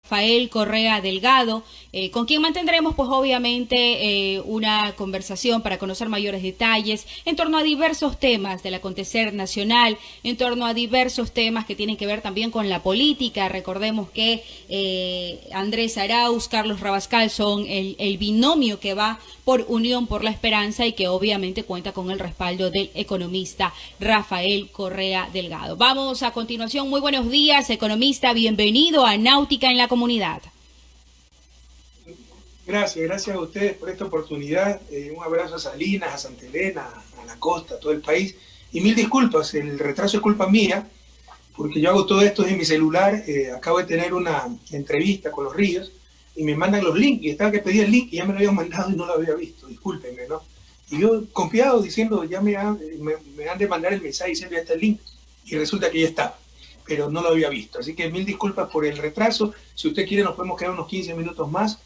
Rafael Correa Delgado, con quien mantendremos pues obviamente una conversación para conocer mayores detalles en torno a diversos temas del acontecer nacional, en torno a diversos temas que tienen que ver también con la política. Recordemos que Andrés Arauz, Carlos Rabascal son el binomio que va por Unión por la Esperanza y que obviamente cuenta con el respaldo del economista Rafael Correa Delgado. Vamos a continuación. Muy buenos días, economista. Bienvenido a Náutica en la Comunidad. Gracias a ustedes por esta oportunidad. Un abrazo a Salinas, a Santa Elena, a la costa, a todo el país. Y mil disculpas, el retraso es culpa mía, porque yo hago todo esto en mi celular. Acabo de tener una entrevista con los Ríos y me mandan los links, y estaba que pedí el link y ya me lo habían mandado y no lo había visto, discúlpenme, ¿no? Y yo confiado diciendo, ya me han de mandar el mensaje diciendo ya está el link, y resulta que ya está, pero no lo había visto. Así que mil disculpas por el retraso. Si usted quiere nos podemos quedar unos 15 minutos más.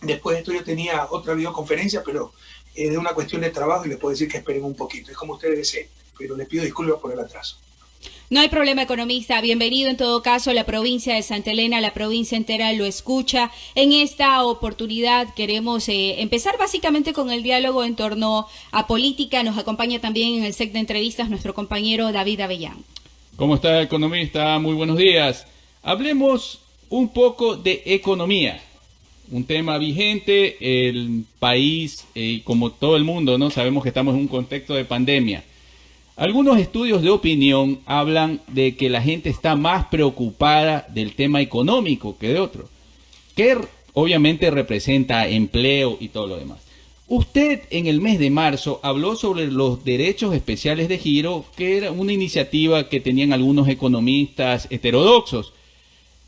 Después de esto yo tenía otra videoconferencia, pero de una cuestión de trabajo, y les puedo decir que esperen un poquito, es como ustedes deseen, pero les pido disculpas por el atraso. No hay problema, economista. Bienvenido en todo caso. La provincia de Santa Elena, la provincia entera lo escucha. En esta oportunidad queremos empezar básicamente con el diálogo en torno a política. Nos acompaña también en el set de entrevistas nuestro compañero David Avellán. ¿Cómo está, economista? Muy buenos días. Hablemos un poco de economía. Un tema vigente. El país, como todo el mundo, ¿no? Sabemos que estamos en un contexto de pandemia. Algunos estudios de opinión hablan de que la gente está más preocupada del tema económico que de otro, que obviamente representa empleo y todo lo demás. Usted en el mes de marzo habló sobre los derechos especiales de giro, que era una iniciativa que tenían algunos economistas heterodoxos,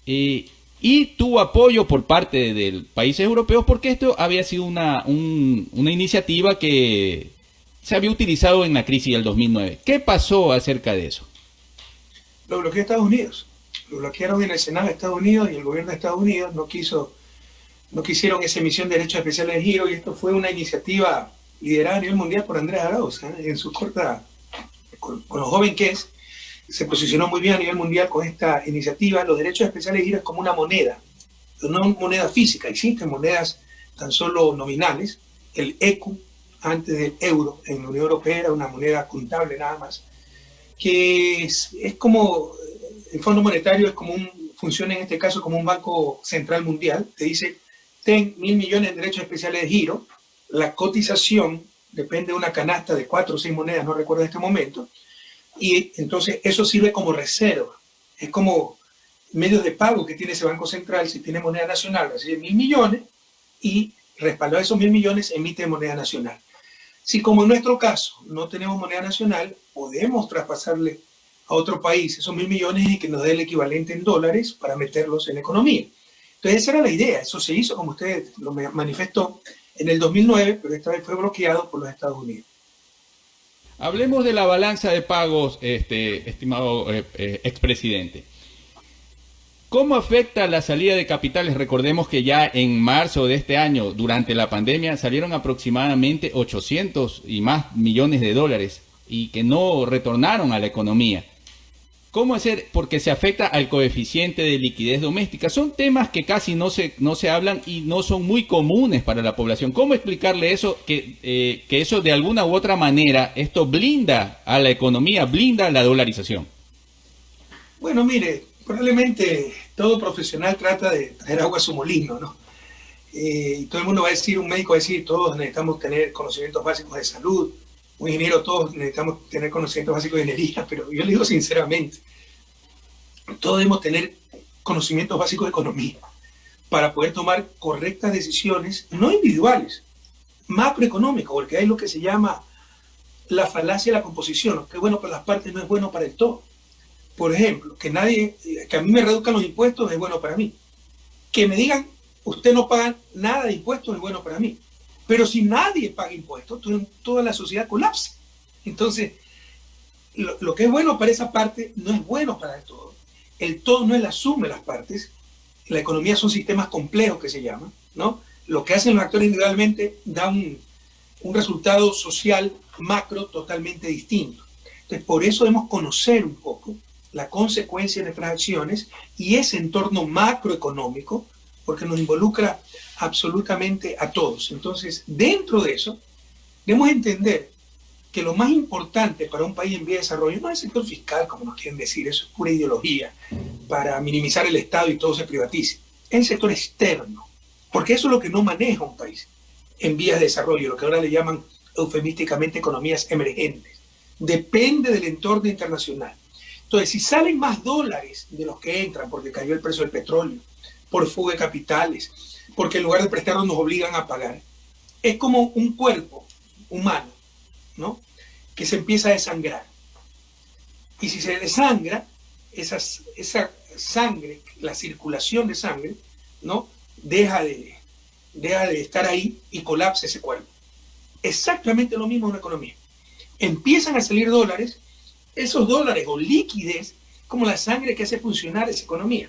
y tuvo apoyo por parte de países europeos porque esto había sido una iniciativa que se había utilizado en la crisis del 2009. ¿Qué pasó acerca de eso? Lo bloqueó Estados Unidos. Lo bloquearon en el Senado de Estados Unidos y el gobierno de Estados Unidos no quisieron esa emisión de derechos especiales de giro, y esto fue una iniciativa liderada a nivel mundial por Andrés Arauz. En su corta, con lo joven que es, se posicionó muy bien a nivel mundial con esta iniciativa. Los derechos especiales de giro es como una moneda, no moneda física. Existen monedas tan solo nominales. El ECU, antes del euro, en la Unión Europea era una moneda contable nada más, que es como, el Fondo Monetario es como funciona en este caso como un banco central mundial. Te dice, ten 1.000 millones de derechos especiales de giro, la cotización depende de una canasta de 4 o 6 monedas, no recuerdo en este momento, y entonces eso sirve como reserva, es como medios de pago que tiene ese banco central. Si tiene moneda nacional recibe 1.000 millones y respaldado a esos 1.000 millones emite moneda nacional. Si como en nuestro caso no tenemos moneda nacional, podemos traspasarle a otro país esos 1.000 millones y que nos dé el equivalente en dólares para meterlos en la economía. Entonces esa era la idea. Eso se hizo, como usted lo manifestó, en el 2009, pero esta vez fue bloqueado por los Estados Unidos. Hablemos de la balanza de pagos, estimado expresidente. ¿Cómo afecta la salida de capitales? Recordemos que ya en marzo de este año, durante la pandemia, salieron aproximadamente 800 y más millones de dólares y que no retornaron a la economía. ¿Cómo hacer? Porque se afecta al coeficiente de liquidez doméstica. Son temas que casi no se hablan y no son muy comunes para la población. ¿Cómo explicarle eso? Que eso de alguna u otra manera, esto blinda a la economía, blinda la dolarización. Bueno, mire, probablemente todo profesional trata de traer agua a su molino, ¿no? Y todo el mundo va a decir, un médico va a decir, todos necesitamos tener conocimientos básicos de salud, un ingeniero, todos necesitamos tener conocimientos básicos de ingeniería, pero yo le digo sinceramente, todos debemos tener conocimientos básicos de economía para poder tomar correctas decisiones, no individuales, macroeconómicas, porque hay lo que se llama la falacia de la composición. Lo que es bueno para las partes no es bueno para el todo. Por ejemplo, que a mí me reduzcan los impuestos es bueno para mí. Que me digan, usted no paga nada de impuestos es bueno para mí. Pero si nadie paga impuestos, toda la sociedad colapsa. Entonces, lo que es bueno para esa parte no es bueno para el todo. El todo no es la suma de las partes. La economía son sistemas complejos que se llaman, ¿no? Lo que hacen los actores individualmente da un resultado social macro totalmente distinto. Entonces, por eso debemos conocer un poco la consecuencia de nuestras acciones y ese entorno macroeconómico, porque nos involucra absolutamente a todos. Entonces, dentro de eso, debemos entender que lo más importante para un país en vía de desarrollo no es el sector fiscal, como nos quieren decir, eso es pura ideología, para minimizar el Estado y todo se privatice. Es el sector externo, porque eso es lo que no maneja un país en vías de desarrollo, lo que ahora le llaman eufemísticamente economías emergentes. Depende del entorno internacional. Entonces, si salen más dólares de los que entran, porque cayó el precio del petróleo, por fuga de capitales, porque en lugar de prestarnos nos obligan a pagar, es como un cuerpo humano, ¿no?, que se empieza a desangrar. Y si se desangra, esa sangre, la circulación de sangre, ¿no?, deja de estar ahí y colapsa ese cuerpo. Exactamente lo mismo en una economía. Empiezan a salir dólares, esos dólares o liquidez, como la sangre que hace funcionar esa economía.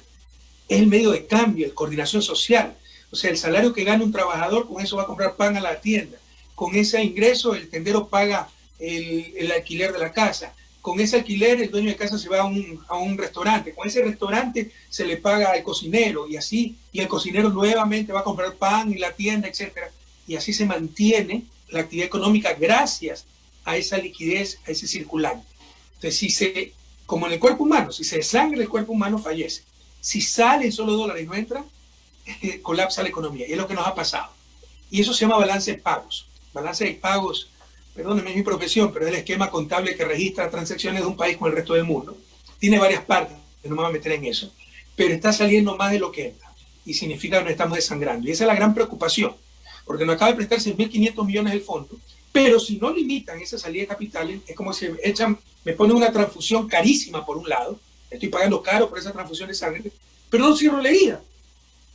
Es el medio de cambio, la coordinación social. O sea, el salario que gana un trabajador, con eso va a comprar pan a la tienda. Con ese ingreso, el tendero paga el alquiler de la casa. Con ese alquiler, el dueño de casa se va a un restaurante. Con ese restaurante se le paga al cocinero y así. Y el cocinero nuevamente va a comprar pan y la tienda, etc. Y así se mantiene la actividad económica gracias a esa liquidez, a ese circulante. Entonces, como en el cuerpo humano, si se desangra el cuerpo humano, fallece. Si salen solo dólares y no entran, colapsa la economía. Y es lo que nos ha pasado. Y eso se llama balance de pagos. Balance de pagos, perdónenme, es mi profesión, pero es el esquema contable que registra transacciones de un país con el resto del mundo. Tiene varias partes, que no me voy a meter en eso, pero está saliendo más de lo que entra. Y significa que nos estamos desangrando. Y esa es la gran preocupación, porque nos acaba de prestar 6.500 millones del fondo, pero si no limitan esa salida de capitales, es como si me ponen una transfusión carísima por un lado, estoy pagando caro por esa transfusión de sangre, pero no cierro la herida.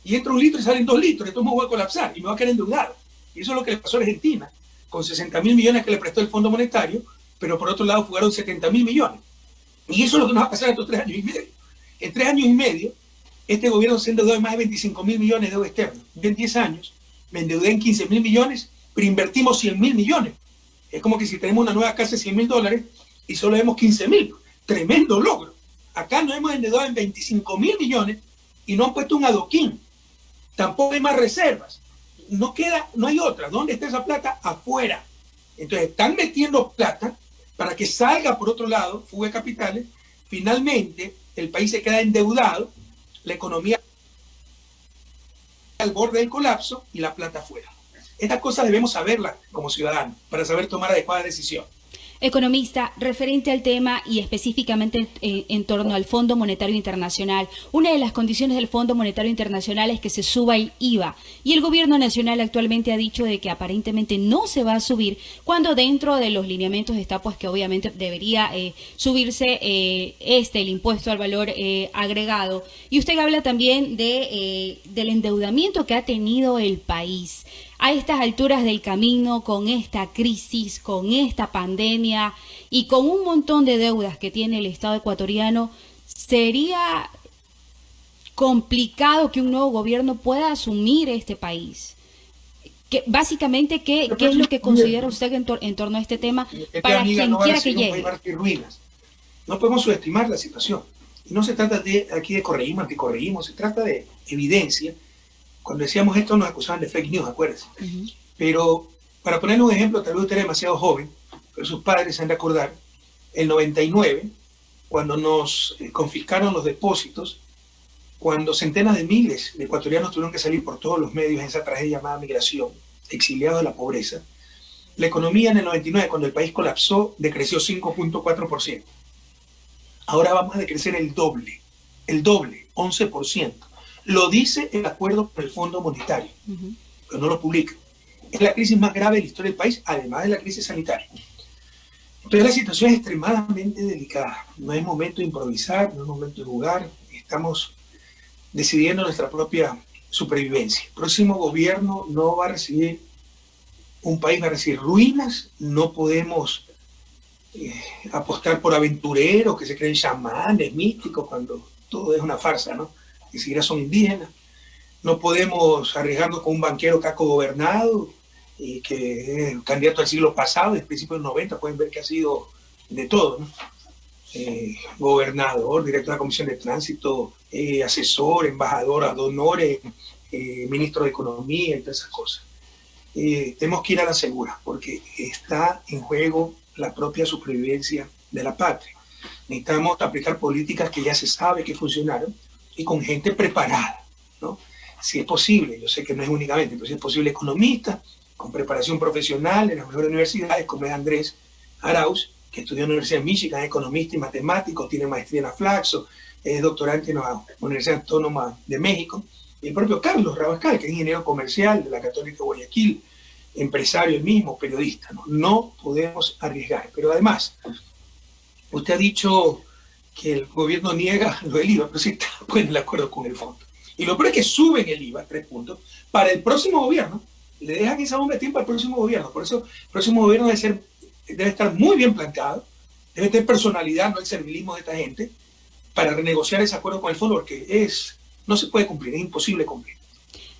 Y entra 1 litro y salen 2 litros, entonces me voy a colapsar y me voy a quedar endeudado. Y eso es lo que le pasó a Argentina, con 60.000 millones que le prestó el Fondo Monetario, pero por otro lado fugaron 70.000 millones. Y eso es lo que nos va a pasar estos 3 años y medio. En 3 años y medio, este gobierno se endeudó en más de 25.000 millones de deuda externa. Yo en 10 años me endeudé en 15.000 millones, pero invertimos 100.000 millones. Es como que si tenemos una nueva casa de $100.000 y solo vemos 15.000. Tremendo logro. Acá nos hemos endeudado en 25.000 millones y no han puesto un adoquín. Tampoco hay más reservas. No hay otra. ¿Dónde está esa plata? Afuera. Entonces están metiendo plata para que salga por otro lado, fuga de capitales. Finalmente el país se queda endeudado, la economía al borde del colapso y la plata afuera. Estas cosas debemos saberlas como ciudadanos para saber tomar adecuadas decisiones. Economista, referente al tema y específicamente en torno al Fondo Monetario Internacional, una de las condiciones del Fondo Monetario Internacional es que se suba el IVA y el gobierno nacional actualmente ha dicho de que aparentemente no se va a subir, cuando dentro de los lineamientos está pues que obviamente debería subirse el impuesto al valor agregado. Y usted habla también del endeudamiento que ha tenido el país. A estas alturas del camino, con esta crisis, con esta pandemia y con un montón de deudas que tiene el Estado ecuatoriano, ¿sería complicado que un nuevo gobierno pueda asumir este país? Básicamente, ¿qué es lo que considera usted en torno a este tema para quien quiera que llegue? No podemos subestimar la situación. Y no se trata aquí de correísmo, anticorreísmo, se trata de evidencia. Cuando decíamos esto nos acusaban de fake news, acuérdense. Pero para ponerle un ejemplo, tal vez usted era demasiado joven, pero sus padres se han de acordar, el 99, cuando nos confiscaron los depósitos, cuando centenas de miles de ecuatorianos tuvieron que salir por todos los medios en esa tragedia llamada migración, exiliados de la pobreza, la economía en el 99, cuando el país colapsó, decreció 5.4%. Ahora vamos a decrecer el doble, 11%. Lo dice el acuerdo con el Fondo Monetario, pero no lo publica. Es la crisis más grave de la historia del país, además de la crisis sanitaria. Entonces la situación es extremadamente delicada. No es momento de improvisar, no es momento de jugar. Estamos decidiendo nuestra propia supervivencia. El próximo gobierno no va a recibir, un país va a recibir ruinas. No podemos apostar por aventureros que se creen chamanes, místicos, cuando todo es una farsa, ¿no? Ni siquiera son indígenas. No podemos arriesgarnos con un banquero que ha cogobernado y que es candidato al siglo pasado, del principio de los 90, pueden ver que ha sido de todo, ¿no? gobernador, director de la Comisión de Tránsito, asesor, embajador ad honores, ministro de Economía y todas esas cosas. Tenemos que ir a la segura, porque está en juego la propia supervivencia de la patria. Necesitamos aplicar políticas que ya se sabe que funcionaron y con gente preparada, ¿no? Si es posible, yo sé que no es únicamente, pero si es posible, economistas con preparación profesional en las mejores universidades, como es Andrés Arauz, que estudió en la Universidad de Michigan, es economista y matemático, tiene maestría en la Flaxo, es doctorante en la Universidad Autónoma de México, y el propio Carlos Rabascal, que es ingeniero comercial de la Católica de Guayaquil, empresario el mismo, periodista, ¿no? No podemos arriesgar. Pero además, usted ha dicho que el gobierno niega lo del IVA, pero sí está en el acuerdo con el fondo. Y lo peor es que suben el IVA, 3 puntos, para el próximo gobierno, le dejan esa bomba de tiempo al próximo gobierno. Por eso el próximo gobierno debe estar muy bien planteado, debe tener personalidad, no el servilismo de esta gente, para renegociar ese acuerdo con el fondo, porque no se puede cumplir, es imposible cumplir.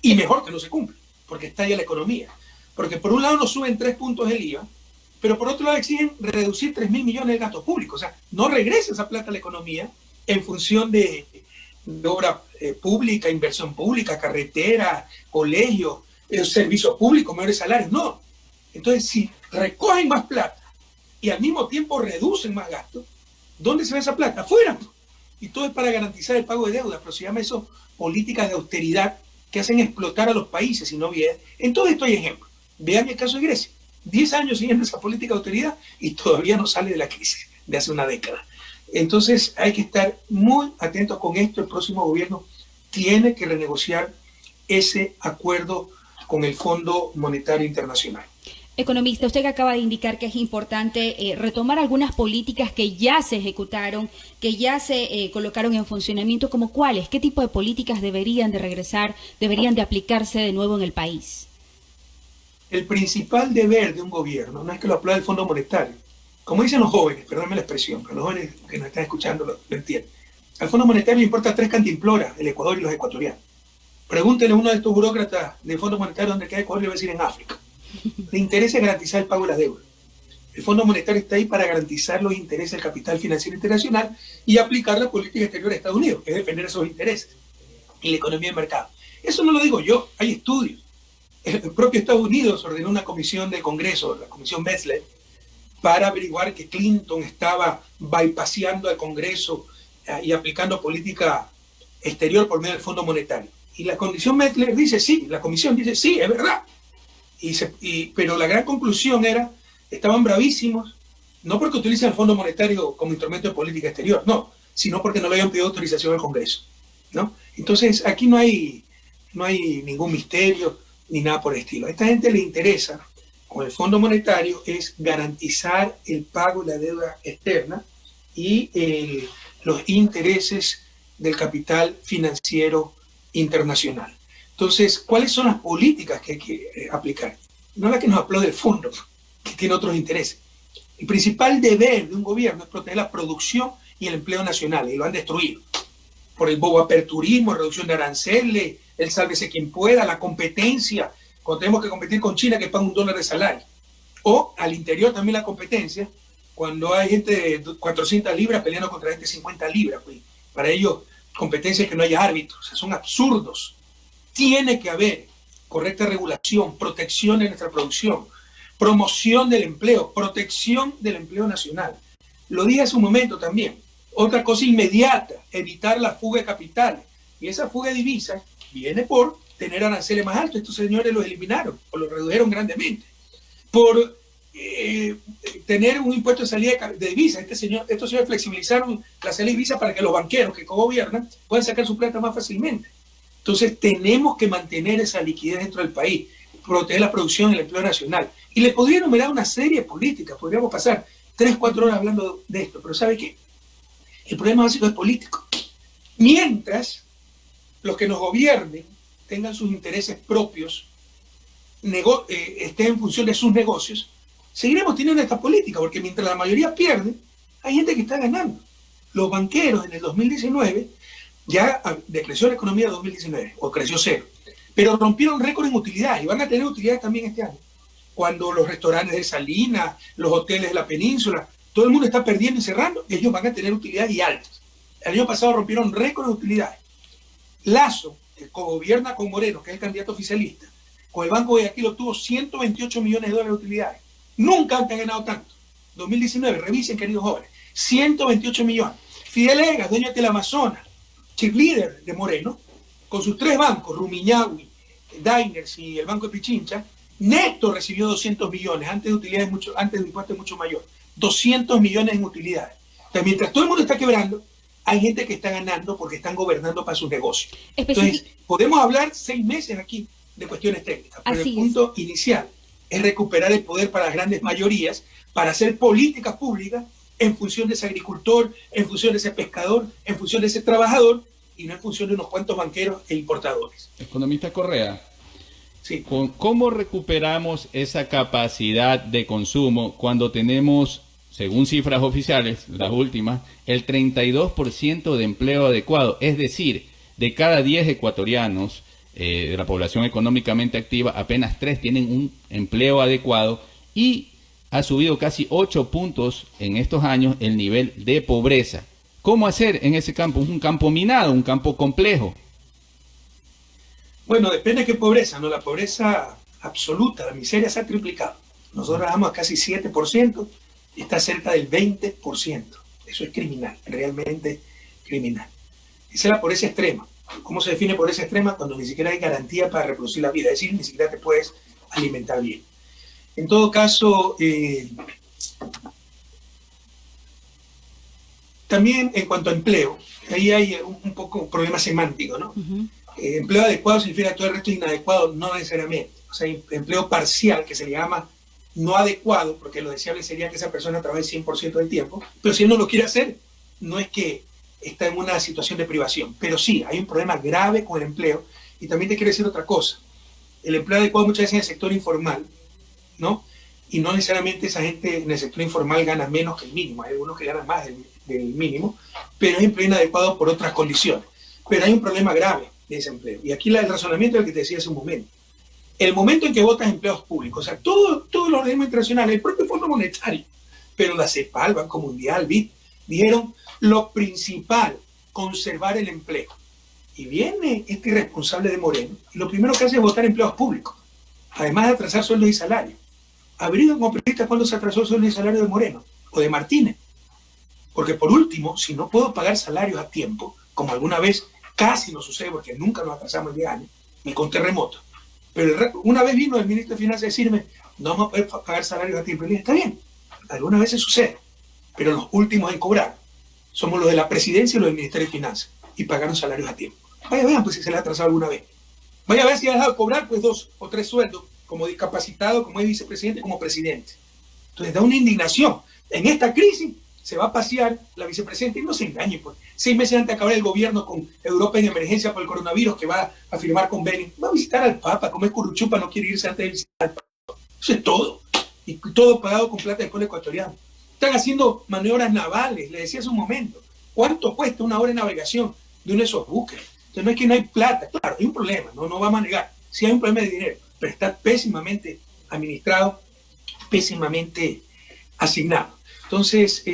Y mejor que no se cumple, porque estalla la economía. Porque por un lado nos suben 3 puntos el IVA, pero por otro lado exigen reducir 3.000 millones de gasto público. O sea, no regresa esa plata a la economía en función de obra pública, inversión pública, carretera, colegios, servicios públicos, mejores salarios. No. Entonces, si recogen más plata y al mismo tiempo reducen más gastos, ¿dónde se ve esa plata? Afuera. Y todo es para garantizar el pago de deuda, pero se llama eso políticas de austeridad que hacen explotar a los países y no bien. En todo esto hay ejemplos. Vean el caso de Grecia. 10 años siguiendo esa política de austeridad y todavía no sale de la crisis de hace una década. Entonces hay que estar muy atentos con esto. El próximo gobierno tiene que renegociar ese acuerdo con el Fondo Monetario Internacional. Economista, usted que acaba de indicar que es importante retomar algunas políticas que ya se ejecutaron, que ya se colocaron en funcionamiento, ¿como cuáles? ¿Qué tipo de políticas deberían de regresar, deberían de aplicarse de nuevo en el país? El principal deber de un gobierno no es que lo aplaude el Fondo Monetario. Como dicen los jóvenes, perdónenme la expresión, pero los jóvenes que nos están escuchando lo entienden. Al Fondo Monetario le importa 3 cantimploras, el Ecuador y los ecuatorianos. Pregúntele a uno de estos burócratas del Fondo Monetario dónde queda Ecuador y le va a decir en África. Le interesa garantizar el pago de la deuda. El Fondo Monetario está ahí para garantizar los intereses del capital financiero internacional y aplicar la política exterior de Estados Unidos, que es defender esos intereses y la economía de mercado. Eso no lo digo yo, hay estudios. El propio Estados Unidos ordenó una comisión del Congreso, la comisión Metzler, para averiguar que Clinton estaba bypaseando al Congreso y aplicando política exterior por medio del Fondo Monetario. Y la comisión Metzler dice sí, la comisión dice sí, es verdad. Pero la gran conclusión era, estaban bravísimos, no porque utilicen el Fondo Monetario como instrumento de política exterior, no, sino porque no le habían pedido autorización al Congreso, ¿no? Entonces aquí no hay ningún misterio ni nada por el estilo. A esta gente le interesa, con el Fondo Monetario, es garantizar el pago de la deuda externa y los intereses del capital financiero internacional. Entonces, ¿cuáles son las políticas que hay que aplicar? No la que nos aplaude el fondo, que tiene otros intereses. El principal deber de un gobierno es proteger la producción y el empleo nacional, y lo han destruido. Por el boboaperturismo, reducción de aranceles, el sálvese quien pueda, la competencia, cuando tenemos que competir con China que paga $1 de salario. O al interior también la competencia, cuando hay gente de 400 libras peleando contra gente de 50 libras. Pues, para ellos, competencia es que no haya árbitros, o sea, son absurdos. Tiene que haber correcta regulación, protección de nuestra producción, promoción del empleo, protección del empleo nacional. Lo dije hace un momento también. Otra cosa inmediata, evitar la fuga de capitales. Y esa fuga de divisas viene por tener aranceles más altos. Estos señores los eliminaron o los redujeron grandemente. Por tener un impuesto de salida de divisas. Estos señores flexibilizaron la salida de divisas para que los banqueros que gobiernan puedan sacar su plata más fácilmente. Entonces tenemos que mantener esa liquidez dentro del país, proteger la producción y el empleo nacional. Y le podría enumerar una serie de políticas, podríamos pasar 3-4 horas hablando de esto, pero ¿sabe qué? El problema básico es político. Mientras los que nos gobiernen tengan sus intereses propios, estén en función de sus negocios, seguiremos teniendo esta política, porque mientras la mayoría pierde, hay gente que está ganando. Los banqueros en el 2019 ya decreció la economía de 2019, o creció 0, pero rompieron récord en utilidad y van a tener utilidad también este año. Cuando los restaurantes de Salinas, los hoteles de la península todo el mundo está perdiendo y cerrando, ellos van a tener utilidades y altas. El año pasado rompieron récord de utilidades. Lazo, que gobierna con Moreno, que es el candidato oficialista, con el Banco Guayaquil obtuvo 128 millones de dólares de utilidades. Nunca han ganado tanto. 2019, revisen, queridos jóvenes, 128 millones. Fidel Egas, dueño del Amazonas, cheerleader de Moreno, con sus 3 bancos, Rumiñahui, Diners y el Banco de Pichincha, neto recibió 200 millones, antes de utilidades antes de impuestos mucho mayor. 200 millones en utilidades. Entonces, mientras todo el mundo está quebrando, hay gente que está ganando porque están gobernando para sus negocios. Entonces, podemos hablar 6 meses aquí de cuestiones técnicas, pero el punto inicial es recuperar el poder para las grandes mayorías, para hacer políticas públicas en función de ese agricultor, en función de ese pescador, en función de ese trabajador, y no en función de unos cuantos banqueros e importadores. Economista Correa, sí. ¿Cómo recuperamos esa capacidad de consumo cuando tenemos, según cifras oficiales, las últimas, el 32% de empleo adecuado? Es decir, de cada 10 ecuatorianos de la población económicamente activa, apenas 3 tienen un empleo adecuado y ha subido casi 8 puntos en estos años el nivel de pobreza. ¿Cómo hacer en ese campo? Es un campo minado, un campo complejo. Bueno, depende de qué pobreza, ¿no? La pobreza absoluta, la miseria se ha triplicado. Nosotros vamos a casi 7% y está cerca del 20%. Eso es criminal, realmente criminal. Esa es la pobreza extrema. ¿Cómo se define pobreza extrema? Cuando ni siquiera hay garantía para reproducir la vida, es decir, ni siquiera te puedes alimentar bien. En todo caso, también en cuanto a empleo, ahí hay un poco un problema semántico, ¿no? Empleo adecuado significa que todo el resto es inadecuado, no necesariamente. O sea, empleo parcial, que se le llama no adecuado, porque lo deseable sería que esa persona trabaje 100% del tiempo, pero si él no lo quiere hacer, no es que está en una situación de privación. Pero sí, hay un problema grave con el empleo. Y también te quiero decir otra cosa. El empleo adecuado muchas veces en el sector informal, ¿no? Y no necesariamente esa gente en el sector informal gana menos que el mínimo. Hay algunos que ganan más del mínimo, pero es empleo inadecuado por otras condiciones. Pero hay un problema grave de ese empleo. Y aquí el razonamiento del que te decía hace un momento. El momento en que votas empleados públicos, o sea, todos los organismos internacionales, el propio Fondo Monetario, pero la CEPAL, Banco Mundial, BID, dijeron lo principal, conservar el empleo. Y viene este irresponsable de Moreno, y lo primero que hace es votar empleados públicos, además de atrasar sueldos y salarios. Averigüen como periodistas cuándo se atrasó el sueldo y salario de Moreno, o de Martínez. Porque por último, si no puedo pagar salarios a tiempo, como alguna vez casi nos sucede, porque nunca nos atrasamos en 10 años, ni con terremotos, pero una vez vino el ministro de Finanzas a decirme, no vamos a poder pagar salarios a tiempo. Y le dije, está bien, algunas veces sucede, pero los últimos en cobrar somos los de la presidencia y los del Ministerio de Finanzas, y pagaron salarios a tiempo. Vaya, vean pues si se les ha atrasado alguna vez. Vaya a ver si ha dejado de cobrar pues 2 o 3 sueldos, como discapacitado, como es vicepresidente, como presidente. Entonces da una indignación. En esta crisis se va a pasear la vicepresidenta, y no se engañe, pues 6 meses antes de acabar el gobierno con Europa en emergencia por el coronavirus, que va a firmar convenio, va a visitar al Papa, como es curruchupa, no quiere irse antes de visitar al Papa. Eso es todo. Y todo pagado con plata del pueblo ecuatoriano. Están haciendo maniobras navales, les decía hace un momento. ¿Cuánto cuesta una hora de navegación de uno de esos buques? Entonces no es que no hay plata, claro, hay un problema, no vamos a negar. Sí hay un problema de dinero, pero está pésimamente administrado, pésimamente asignado. Entonces,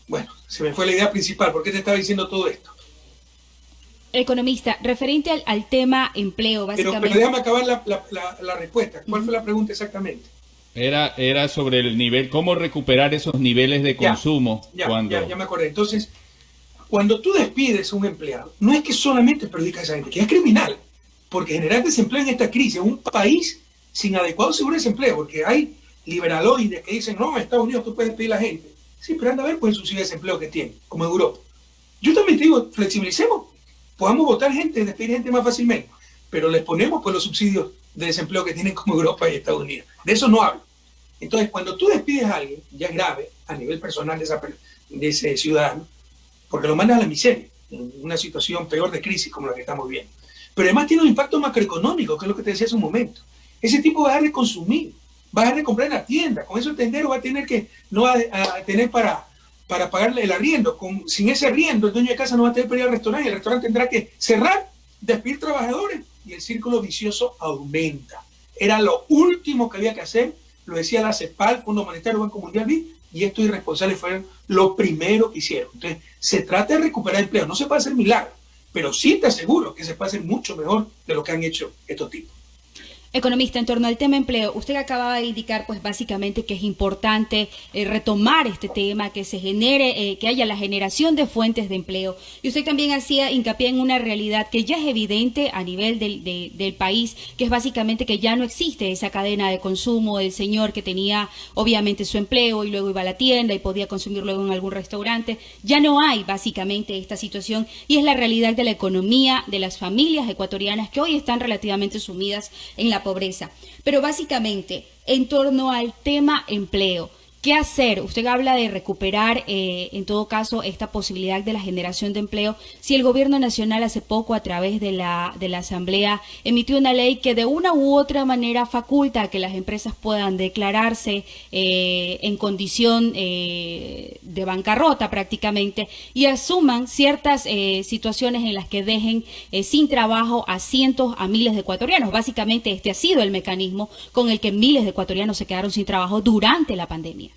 bueno, se me fue la idea principal. ¿Por qué te estaba diciendo todo esto? Economista, referente al tema empleo, básicamente. Pero déjame acabar la respuesta. ¿Cuál fue la pregunta exactamente? Era sobre el nivel, cómo recuperar esos niveles de consumo. Ya me acordé. Entonces, cuando tú despides a un empleado, no es que solamente perjudica a esa gente, que es criminal, porque generar desempleo en esta crisis, en un país sin adecuado seguro de desempleo, porque hay liberaloides que dicen, no, en Estados Unidos tú puedes despedir a la gente. Sí, pero anda a ver pues el subsidio de desempleo que tiene, como en Europa. Yo también te digo, flexibilicemos, podamos votar gente, despedir gente más fácilmente, pero les ponemos pues los subsidios de desempleo que tienen como Europa y Estados Unidos. De eso no hablo. Entonces, cuando tú despides a alguien, ya es grave a nivel personal de ese ciudadano, porque lo mandas a la miseria, en una situación peor de crisis como la que estamos viendo. Pero además tiene un impacto macroeconómico, que es lo que te decía hace un momento. Ese tipo va a dejar de consumir, va a dejar de comprar en la tienda, con eso el tendero va a tener que, no va a tener para pagarle el arriendo. Sin ese arriendo, el dueño de casa no va a tener para ir al restaurante, y el restaurante tendrá que cerrar, despedir trabajadores, y el círculo vicioso aumenta. Era lo último que había que hacer lo decía la CEPAL, Fondo Monetario, Banco Mundial, y estos irresponsables fueron lo primero que hicieron. Entonces, se trata de recuperar empleo, no se puede hacer milagro, pero sí te aseguro que se puede hacer mucho mejor de lo que han hecho estos tipos. Economista, en torno al tema empleo, usted acaba de indicar pues básicamente que es importante retomar este tema, que se genere, que haya la generación de fuentes de empleo. Y usted también hacía hincapié en una realidad que ya es evidente a nivel del país, que es básicamente que ya no existe esa cadena de consumo del señor que tenía obviamente su empleo y luego iba a la tienda y podía consumir luego en algún restaurante. Ya no hay básicamente esta situación y es la realidad de la economía de las familias ecuatorianas que hoy están relativamente sumidas en la pobreza. Pero básicamente, en torno al tema empleo, ¿qué hacer? Usted habla de recuperar, en todo caso, esta posibilidad de la generación de empleo. Si el gobierno nacional hace poco, a través de la Asamblea, emitió una ley que de una u otra manera faculta a que las empresas puedan declararse en condición de bancarrota prácticamente y asuman ciertas situaciones en las que dejen sin trabajo a cientos, a miles de ecuatorianos. Básicamente este ha sido el mecanismo con el que miles de ecuatorianos se quedaron sin trabajo durante la pandemia.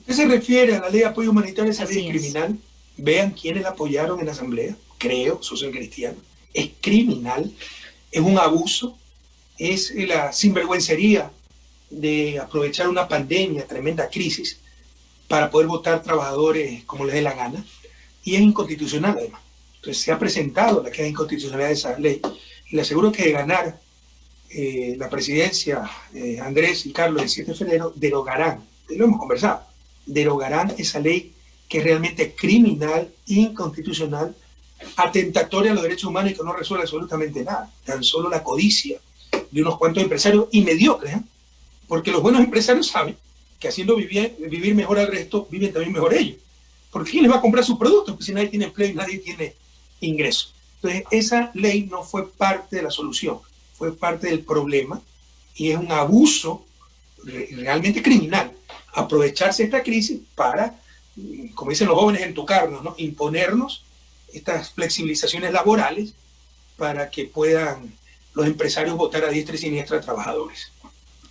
¿Qué se refiere a la ley de apoyo humanitario, esa Así ley criminal? Vean quiénes la apoyaron en la Asamblea, creo, Social Cristiano. Es criminal, es un abuso, es la sinvergüencería de aprovechar una pandemia, tremenda crisis, para poder votar trabajadores como les dé la gana, y es inconstitucional además. Entonces se ha presentado la queja de inconstitucionalidad de esa ley, y le aseguro que de ganar la presidencia, Andrés y Carlos, el 7 de febrero, derogarán, lo hemos conversado, derogarán esa ley que es realmente criminal, inconstitucional, atentatoria a los derechos humanos y que no resuelve absolutamente nada. Tan solo la codicia de unos cuantos empresarios y mediocres, ¿eh? Porque los buenos empresarios saben que haciendo vivir mejor al resto, viven también mejor ellos. Porque ¿quién les va a comprar sus productos? Pues si nadie tiene empleo y nadie tiene ingreso. Entonces, esa ley no fue parte de la solución, fue parte del problema y es un abuso realmente criminal. Aprovecharse esta crisis para, como dicen los jóvenes, entucarnos, ¿no? Imponernos estas flexibilizaciones laborales para que puedan los empresarios votar a diestra y siniestra a trabajadores.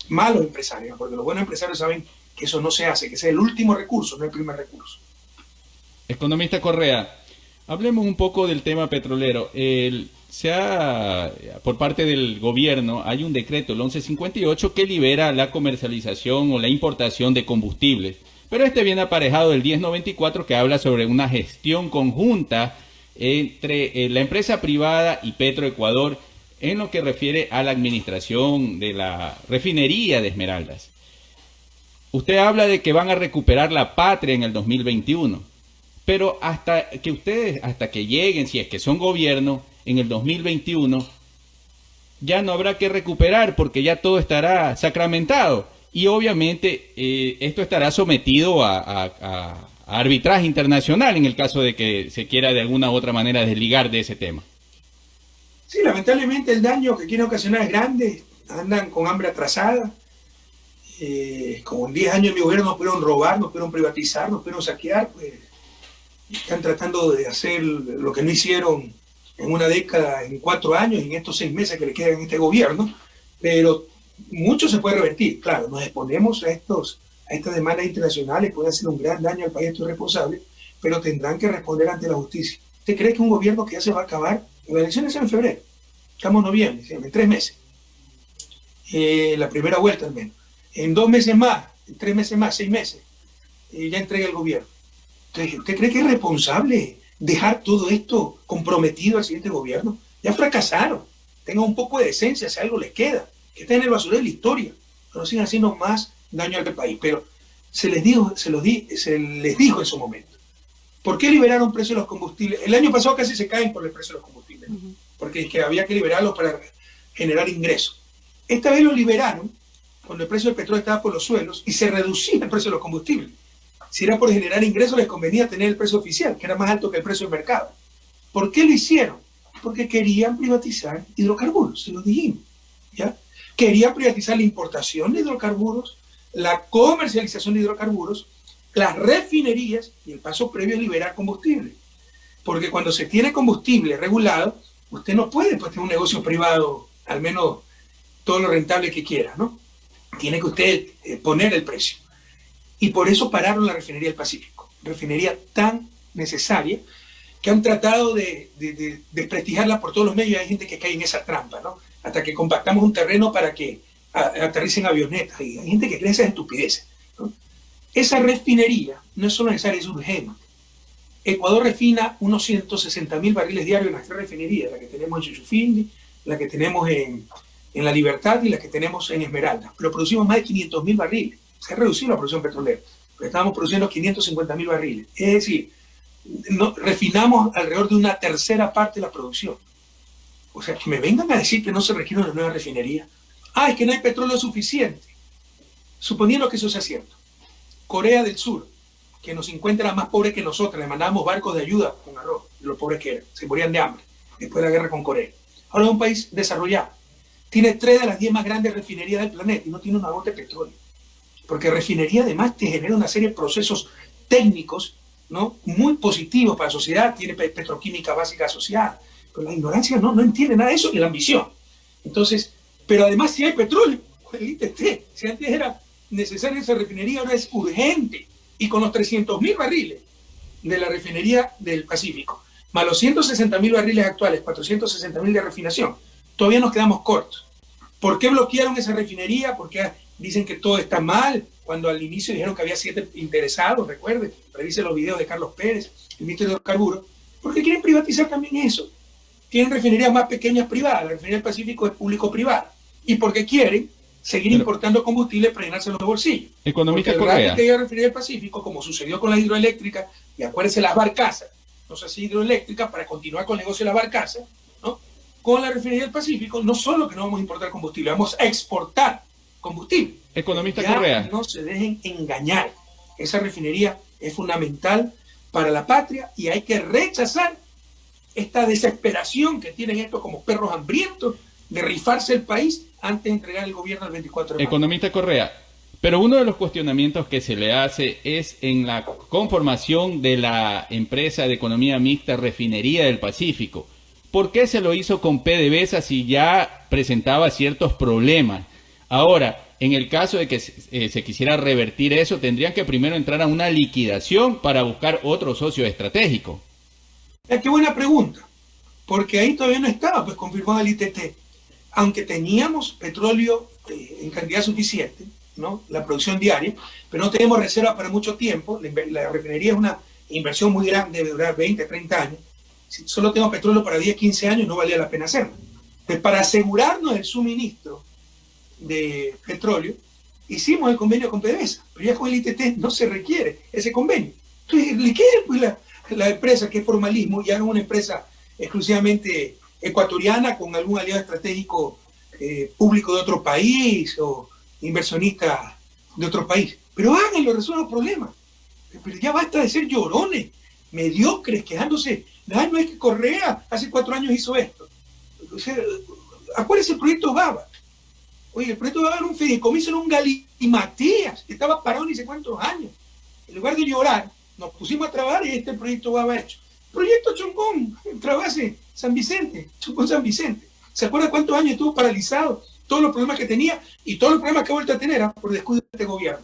Malos empresarios, porque los buenos empresarios saben que eso no se hace, que ese es el último recurso, no el primer recurso. Economista Correa, hablemos un poco del tema petrolero. Por parte del gobierno hay un decreto, el 1158, que libera la comercialización o la importación de combustibles. Pero este viene aparejado del 1094, que habla sobre una gestión conjunta entre la empresa privada y Petroecuador en lo que refiere a la administración de la refinería de Esmeraldas. Usted habla de que van a recuperar la patria en el 2021, pero hasta que lleguen, si es que son gobierno, en el 2021, ya no habrá que recuperar porque ya todo estará sacramentado. Y obviamente esto estará sometido a arbitraje internacional en el caso de que se quiera de alguna u otra manera desligar de ese tema. Sí, lamentablemente el daño que quieren ocasionar es grande, andan con hambre atrasada, como en 10 años de mi gobierno nos pudieron robar, nos pudieron privatizar, nos pudieron saquear, pues están tratando de hacer lo que no hicieron en una década, en 4 años, y en estos 6 meses que le quedan en este gobierno, pero mucho se puede revertir. Claro, nos exponemos a estas demandas internacionales, puede hacer un gran daño al país, esto es responsable, pero tendrán que responder ante la justicia. ¿Usted cree que un gobierno que ya se va a acabar? Las elecciones son en febrero, estamos en noviembre, en 3 meses, la primera vuelta al menos. En 2 meses más, en 3 meses más, 6 meses, ya entrega el gobierno. Entonces, ¿usted cree que es responsable dejar todo esto comprometido al siguiente gobierno? Ya fracasaron, tengan un poco de decencia si algo les queda, que estén en el basurero de la historia, no sigan haciendo más daño al país. Pero se les dijo en su momento. ¿Por qué liberaron precios de los combustibles? El año pasado casi se caen por el precio de los combustibles, porque es que había que liberarlos para generar ingresos. Esta vez los liberaron cuando el precio del petróleo estaba por los suelos y se reducía el precio de los combustibles. Si era por generar ingresos, les convenía tener el precio oficial, que era más alto que el precio del mercado. ¿Por qué lo hicieron? Porque querían privatizar hidrocarburos, se lo dijimos, ¿ya? Querían privatizar la importación de hidrocarburos, la comercialización de hidrocarburos, las refinerías, y el paso previo es liberar combustible. Porque cuando se tiene combustible regulado, usted no puede tener un negocio privado, al menos todo lo rentable que quiera, ¿no? tiene que usted poner el precio. Y por eso pararon la refinería del Pacífico, refinería tan necesaria que han tratado de desprestigiarla por todos los medios. Hay gente que cae en esa trampa, ¿no? Hasta que compactamos un terreno para que aterricen avionetas, y hay gente que cree esas estupideces, ¿no? Esa refinería no es solo necesaria, es urgente. Ecuador refina unos 160.000 barriles diarios en nuestra refinería, la que tenemos en Chuchufindi, la que tenemos en La Libertad y la que tenemos en Esmeralda, pero producimos más de 500.000 barriles. Se ha reducido la producción petrolera, pero estábamos produciendo 550.000 barriles. Es decir, refinamos alrededor de una tercera parte de la producción. O sea, que me vengan a decir que no se requiere una nueva refinería. Es que no hay petróleo suficiente. Suponiendo que eso sea cierto, Corea del Sur, que nos encuentra más pobres que nosotros, le mandábamos barcos de ayuda con arroz, los pobres que eran, se morían de hambre después de la guerra con Corea. Ahora es un país desarrollado, tiene 3 de las 10 más grandes refinerías del planeta y no tiene una gota de petróleo, porque refinería además te genera una serie de procesos técnicos, ¿no?, muy positivos para la sociedad, tiene petroquímica básica asociada, pero la ignorancia no entiende nada de eso, y la ambición. Entonces, pero además si hay petróleo, el ITT, si antes era necesaria esa refinería, ahora es urgente. Y con los 300.000 barriles de la refinería del Pacífico, más los 160.000 barriles actuales, 460.000 de refinación, todavía nos quedamos cortos. ¿Por qué bloquearon esa refinería? Porque dicen que todo está mal, cuando al inicio dijeron que había 7 interesados, recuerden, revisen los videos de Carlos Pérez, el ministro de Hidrocarburos, porque quieren privatizar también eso. Tienen refinerías más pequeñas privadas, la refinería del Pacífico es público-privada, y porque quieren seguir importando combustible para llenarse los bolsillos. Economista Porque el Correa. rato que hay refinería del Pacífico, como sucedió con las hidroeléctricas, y acuérdense las barcazas, no sé si hidroeléctricas, para continuar con el negocio de las barcazas, ¿no? Con la refinería del Pacífico, no solo que no vamos a importar combustible, vamos a exportar combustible. Economista Ya Correa. no se dejen engañar. Esa refinería es fundamental para la patria y hay que rechazar esta desesperación que tienen estos como perros hambrientos de rifarse el país antes de entregar el gobierno el 24 de mayo. Economista Correa, pero uno de los cuestionamientos que se le hace es en la conformación de la empresa de economía mixta Refinería del Pacífico. ¿Por qué se lo hizo con PDVSA si ya presentaba ciertos problemas? Ahora, en el caso de que se quisiera revertir eso, tendrían que primero entrar a una liquidación para buscar otro socio estratégico. Qué buena pregunta, porque ahí todavía no estaba pues confirmado el ITT. Aunque teníamos petróleo en cantidad suficiente, ¿no?, la producción diaria, pero no tenemos reserva para mucho tiempo. La refinería es una inversión muy grande, debe durar 20, 30 años. Si solo tengo petróleo para 10, 15 años, no valía la pena hacerlo. Entonces, para asegurarnos el suministro de petróleo, hicimos el convenio con PDVSA, pero ya con el ITT no se requiere ese convenio. Entonces, liquiden pues la empresa, que es formalismo, y hagan una empresa exclusivamente ecuatoriana con algún aliado estratégico público de otro país o inversionista de otro país. Pero háganlo, resuelvan los problemas. Pero ya basta de ser llorones, mediocres, quejándose. No es que Correa hace 4 años hizo esto. O sea, acuérdense el proyecto Baba. Oye, el proyecto Baba era un fideicomiso, era un galimatías, que estaba parado ni sé cuántos años. En lugar de llorar, nos pusimos a trabajar y este proyecto Baba hecho. Proyecto Chongón, Trabase, San Vicente, Chongón San Vicente. ¿Se acuerda cuántos años estuvo paralizado? Todos los problemas que tenía y todos los problemas que ha vuelto a tener por descuido de este gobierno.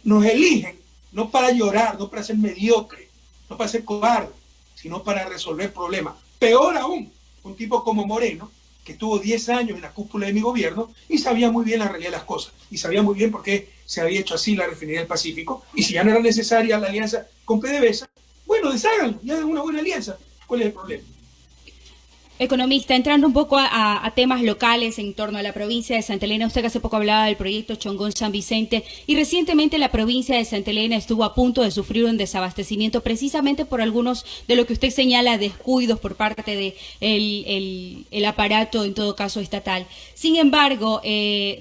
Nos eligen no para llorar, no para ser mediocre, no para ser cobarde, sino para resolver problemas. Peor aún, un tipo como Moreno, que estuvo 10 años en la cúpula de mi gobierno y sabía muy bien la realidad de las cosas. Y sabía muy bien por qué se había hecho así la refinería del Pacífico. Y si ya no era necesaria la alianza con PDVSA, bueno, desháganlo, ya hagan una buena alianza. ¿Cuál es el problema? Economista, entrando un poco a temas locales en torno a la provincia de Santa Elena, usted que hace poco hablaba del proyecto Chongón San Vicente y recientemente la provincia de Santa Elena estuvo a punto de sufrir un desabastecimiento precisamente por algunos de lo que usted señala descuidos por parte de el aparato, en todo caso estatal. Sin embargo,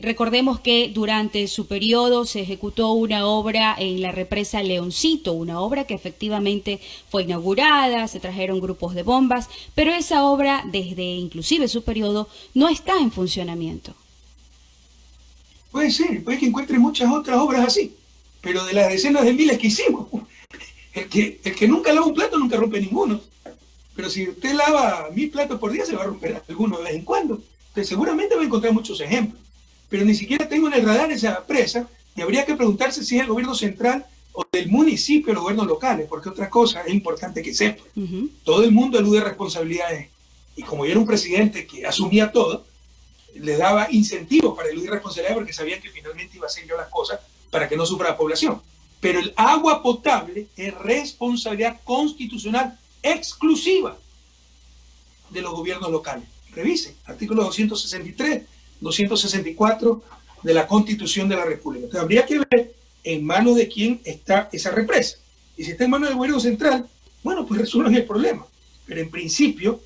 recordemos que durante su periodo se ejecutó una obra en la represa Leoncito, una obra que efectivamente fue inaugurada, se trajeron grupos de bombas, pero esa obra desde inclusive su periodo no está en funcionamiento. Puede ser, puede que encuentre muchas otras obras así, pero de las decenas de miles que hicimos, el que nunca lava un plato nunca rompe ninguno, pero si usted lava 1000 platos por día se va a romper alguno de vez en cuando. Entonces seguramente va a encontrar muchos ejemplos, pero ni siquiera tengo en el radar esa presa, y habría que preguntarse si es el gobierno central o del municipio, los gobiernos locales, porque otra cosa es importante que sepa. Todo el mundo elude responsabilidades, y como yo era un presidente que asumía todo, le daba incentivos para eludir responsabilidades porque sabía que finalmente iba a hacer yo las cosas para que no sufra la población. Pero el agua potable es responsabilidad constitucional exclusiva de los gobiernos locales. Revisen, artículos 263, 264 de la Constitución de la República. Entonces habría que ver en manos de quién está esa represa. Y si está en manos del gobierno central, bueno, pues resuelvan el problema. Pero en principio,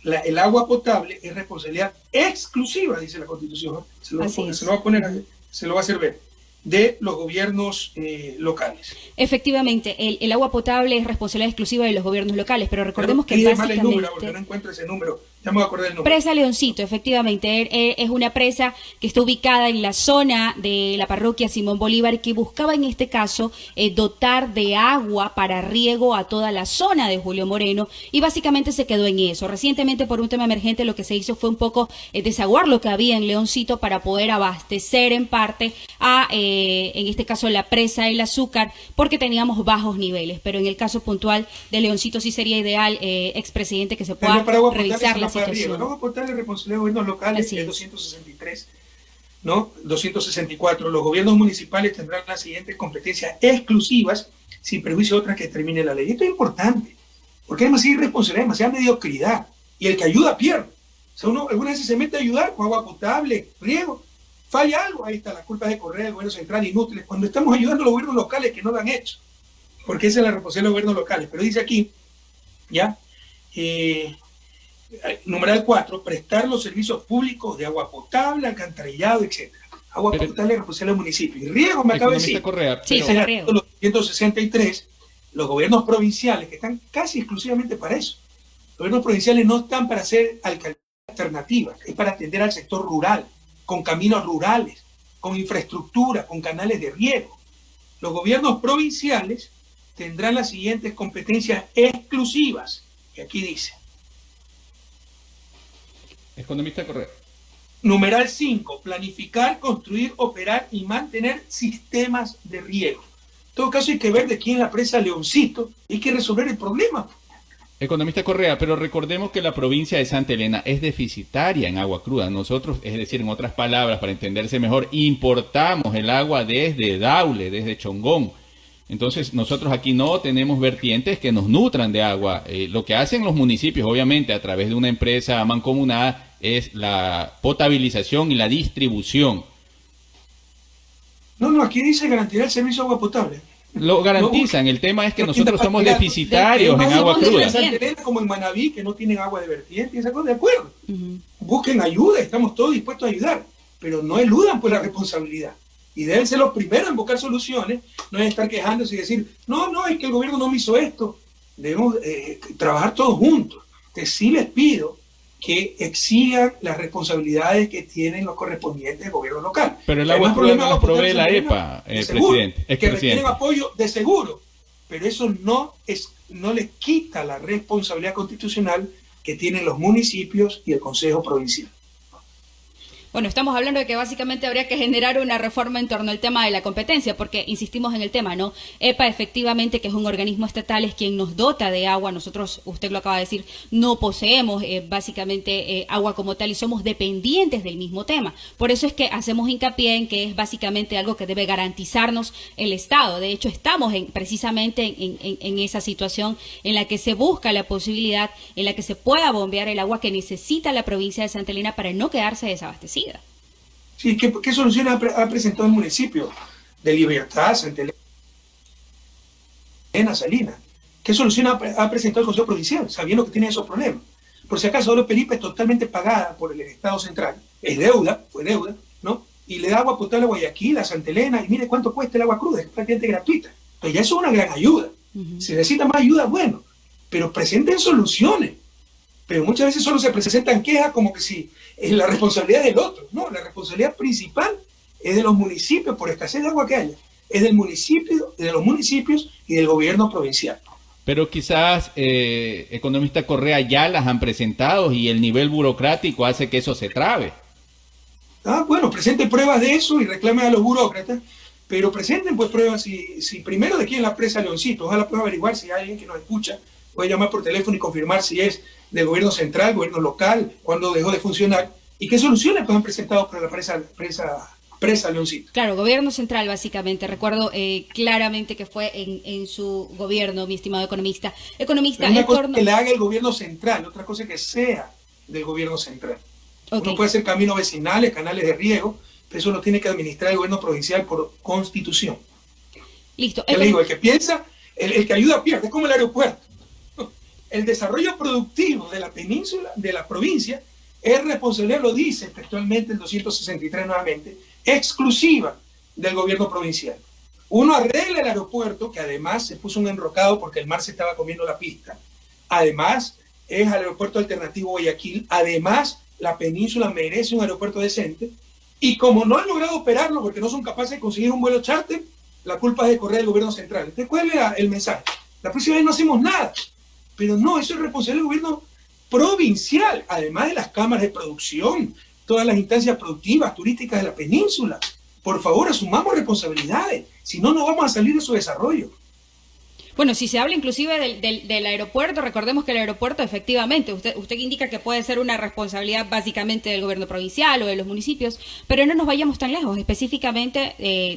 el agua potable es responsabilidad exclusiva, dice la Constitución. Se lo va a hacer ver, de los gobiernos locales. Efectivamente, el agua potable es responsabilidad exclusiva de los gobiernos locales, pero recordemos que básicamente... el número, porque no encuentro ese número. Ya me voy a acordar el número. Presa Leoncito, efectivamente, es una presa que está ubicada en la zona de la parroquia Simón Bolívar, que buscaba en este caso dotar de agua para riego a toda la zona de Julio Moreno, y básicamente se quedó en eso. Recientemente, por un tema emergente, lo que se hizo fue un poco desaguar lo que había en Leoncito para poder abastecer en parte a, en este caso, la presa El Azúcar, porque teníamos bajos niveles. Pero en el caso puntual de Leoncito sí sería ideal, expresidente, que se pueda revisar la situación. El agua potable es responsabilidad de gobiernos locales, es 263, ¿no? 264. Los gobiernos municipales tendrán las siguientes competencias exclusivas, sin prejuicio de otras que determine la ley. Esto es importante, porque hay demasiada irresponsabilidad, demasiada mediocridad, y el que ayuda pierde. O sea, uno algunas veces se mete a ayudar con agua potable, riego, falla algo, ahí está, las culpas de Correa, del gobierno central, inútiles, cuando estamos ayudando a los gobiernos locales que no lo han hecho, porque esa es la responsabilidad de los gobiernos locales. Pero dice aquí, ya, numeral 4, prestar los servicios públicos de agua potable, alcantarillado, etc. Agua potable es responsabilidad del municipio. Y riego, me acaba de decir. Correa, sí, pero... Los 163, los gobiernos provinciales, que están casi exclusivamente para eso. Los gobiernos provinciales no están para hacer alcaldías alternativas, es para atender al sector rural, con caminos rurales, con infraestructura, con canales de riego. Los gobiernos provinciales tendrán las siguientes competencias exclusivas, que aquí dice. Economista Correa. Numeral 5, planificar, construir, operar y mantener sistemas de riego. En todo caso hay que ver de quién es la presa Leoncito, hay que resolver el problema. Economista Correa, pero recordemos que la provincia de Santa Elena es deficitaria en agua cruda. Nosotros, es decir, en otras palabras, para entenderse mejor, importamos el agua desde Daule, desde Chongón. Entonces, nosotros aquí no tenemos vertientes que nos nutran de agua. Lo que hacen los municipios, obviamente, a través de una empresa mancomunada, es la potabilización y la distribución. No, aquí dice garantizar el servicio de agua potable. Lo garantizan, el tema es que nosotros somos deficitarios en agua cruda. En Santa Elena, como en Manabí, que no tienen agua de vertiente, y esa cosa, de acuerdo. Busquen ayuda, estamos todos dispuestos a ayudar, pero no eludan pues la responsabilidad. Y deben ser los primeros en buscar soluciones, no es estar quejándose y decir, no, es que el gobierno no me hizo esto. Debemos trabajar todos juntos. Entonces sí les pido que exijan las responsabilidades que tienen los correspondientes gobiernos locales. Pero el agua cruda no nos provee la EPA, presidente. Que requieren apoyo de seguro, pero eso no les quita la responsabilidad constitucional que tienen los municipios y el Consejo Provincial. Bueno, estamos hablando de que básicamente habría que generar una reforma en torno al tema de la competencia, porque insistimos en el tema, ¿no? EPA, efectivamente, que es un organismo estatal, es quien nos dota de agua. Nosotros, usted lo acaba de decir, no poseemos básicamente agua como tal y somos dependientes del mismo tema. Por eso es que hacemos hincapié en que es básicamente algo que debe garantizarnos el Estado. De hecho, estamos precisamente en esa situación en la que se busca la posibilidad en la que se pueda bombear el agua que necesita la provincia de Santa Elena para no quedarse desabastecida. Sí, ¿qué solución ha presentado el municipio de Libertad, Santa Elena, Salinas? ¿Qué solución ha presentado el Consejo Provincial, sabiendo que tiene esos problemas? Por si acaso, Oro Pelipe es totalmente pagada por el Estado Central, es deuda, fue deuda, ¿no? Y le da agua potable a Guayaquil, a Santa Elena, y mire cuánto cuesta el agua cruda, es prácticamente gratuita. Entonces ya eso es una gran ayuda. Si necesita más ayuda, bueno, pero presenten soluciones. Pero muchas veces solo se presentan quejas como que si es la responsabilidad del otro. No, la responsabilidad principal es de los municipios, por escasez de agua que haya. Es del municipio, de los municipios y del gobierno provincial. Pero quizás, economista Correa, ya las han presentado y el nivel burocrático hace que eso se trabe. Bueno, presente pruebas de eso y reclame a los burócratas, pero presenten pues pruebas, si primero de quién es la presa Leoncito, ojalá pueda averiguar si hay alguien que nos escucha, puede llamar por teléfono y confirmar si es del gobierno central, gobierno local, cuándo dejó de funcionar, y qué soluciones pues han presentado para la presa Leoncito. Claro, gobierno central básicamente. Recuerdo claramente que fue en su gobierno, mi estimado economista. Economista, una cosa que le haga el gobierno central, otra cosa que sea del gobierno central. Okay. Uno puede hacer caminos vecinales, canales de riego, pero eso lo tiene que administrar el gobierno provincial por constitución. Listo. Le digo, el que piensa, el que ayuda pierde, es como el aeropuerto. El desarrollo productivo de la península, de la provincia, es responsabilidad, lo dice textualmente el 263 nuevamente, exclusiva del gobierno provincial. Uno arregla el aeropuerto, que además se puso un enrocado porque el mar se estaba comiendo la pista. Además, es el aeropuerto alternativo Guayaquil. Además, la península merece un aeropuerto decente. Y como no han logrado operarlo porque no son capaces de conseguir un vuelo charter, la culpa es de correr del gobierno central. Entonces, ¿cuál es el mensaje? La próxima vez no hacemos nada. Pero no, eso es responsabilidad del gobierno provincial, además de las cámaras de producción, todas las instancias productivas, turísticas de la península. Por favor, asumamos responsabilidades, si no, no vamos a salir de su desarrollo. Bueno, si se habla inclusive del aeropuerto, recordemos que el aeropuerto efectivamente, usted indica que puede ser una responsabilidad básicamente del gobierno provincial o de los municipios, pero no nos vayamos tan lejos, específicamente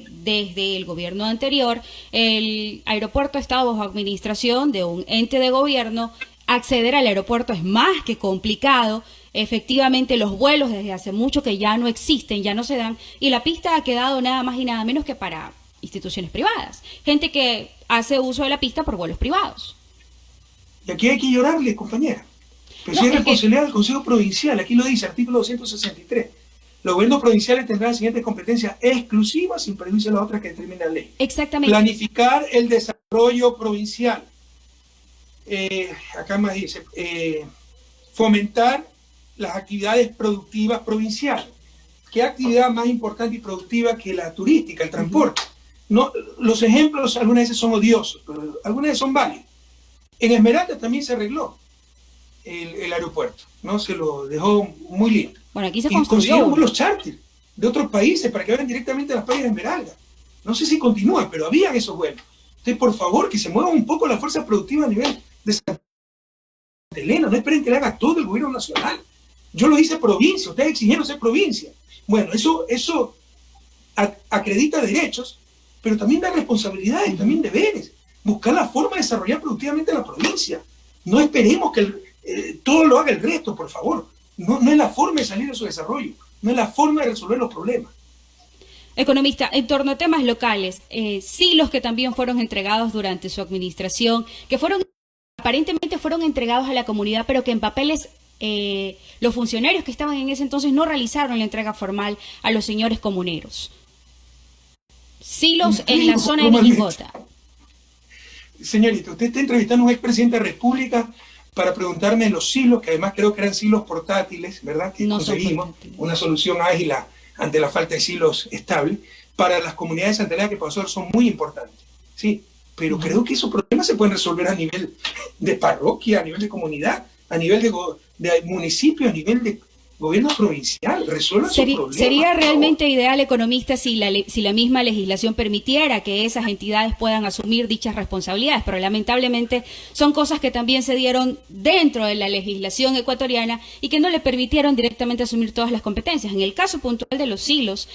desde el gobierno anterior, el aeropuerto estaba bajo administración de un ente de gobierno. Acceder al aeropuerto es más que complicado. Efectivamente, los vuelos desde hace mucho que ya no existen, ya no se dan, y la pista ha quedado nada más y nada menos que para instituciones privadas. Gente que hace uso de la pista por vuelos privados. Y aquí hay que llorarle, compañera. Pero no, si es responsabilidad del Consejo Provincial, aquí lo dice, artículo 263. Los gobiernos provinciales tendrán las siguientes competencias exclusivas sin perjuicio de las otras que determina la ley. Exactamente. Planificar el desarrollo provincial. Acá más dice, fomentar las actividades productivas provinciales. ¿Qué actividad más importante y productiva que la turística, el transporte? No, los ejemplos algunas veces son odiosos, pero algunas veces son válidos. En Esmeralda también se arregló el aeropuerto, ¿no? Se lo dejó muy lindo. Bueno, aquí se consiguieron vuelos charter de otros países para que vayan directamente a las playas de Esmeralda. No sé si continúan, pero habían esos vuelos. Entonces, por favor, que se muevan un poco las fuerzas productivas a nivel de Santa Elena. No esperen que le haga todo el gobierno nacional. Yo lo hice provincia, ustedes exigieron ser provincia. Bueno, eso acredita derechos, pero también da responsabilidades, también deberes. Buscar la forma de desarrollar productivamente la provincia. No esperemos que todo lo haga el resto, por favor. No es la forma de salir de su desarrollo, no es la forma de resolver los problemas. Economista, en torno a temas locales, silos que también fueron entregados durante su administración, que aparentemente fueron entregados a la comunidad, pero que en papeles los funcionarios que estaban en ese entonces no realizaron la entrega formal a los señores comuneros. Silos en la zona de Vilingota. Señorita, usted está entrevistando a un expresidente de la República para preguntarme los silos, que además creo que eran silos portátiles, ¿verdad? Que no conseguimos una solución ágil ante la falta de silos estables. Para las comunidades de Santa Elena, que pasó, son muy importantes, ¿sí? Pero creo que esos problemas se pueden resolver a nivel de parroquia, a nivel de comunidad, a nivel de municipio, a nivel de gobierno provincial. Resuelvan sus problemas. Sería realmente ideal, economista, si la misma legislación permitiera que esas entidades puedan asumir dichas responsabilidades, pero lamentablemente son cosas que también se dieron dentro de la legislación ecuatoriana y que no le permitieron directamente asumir todas las competencias. En el caso puntual de los silos,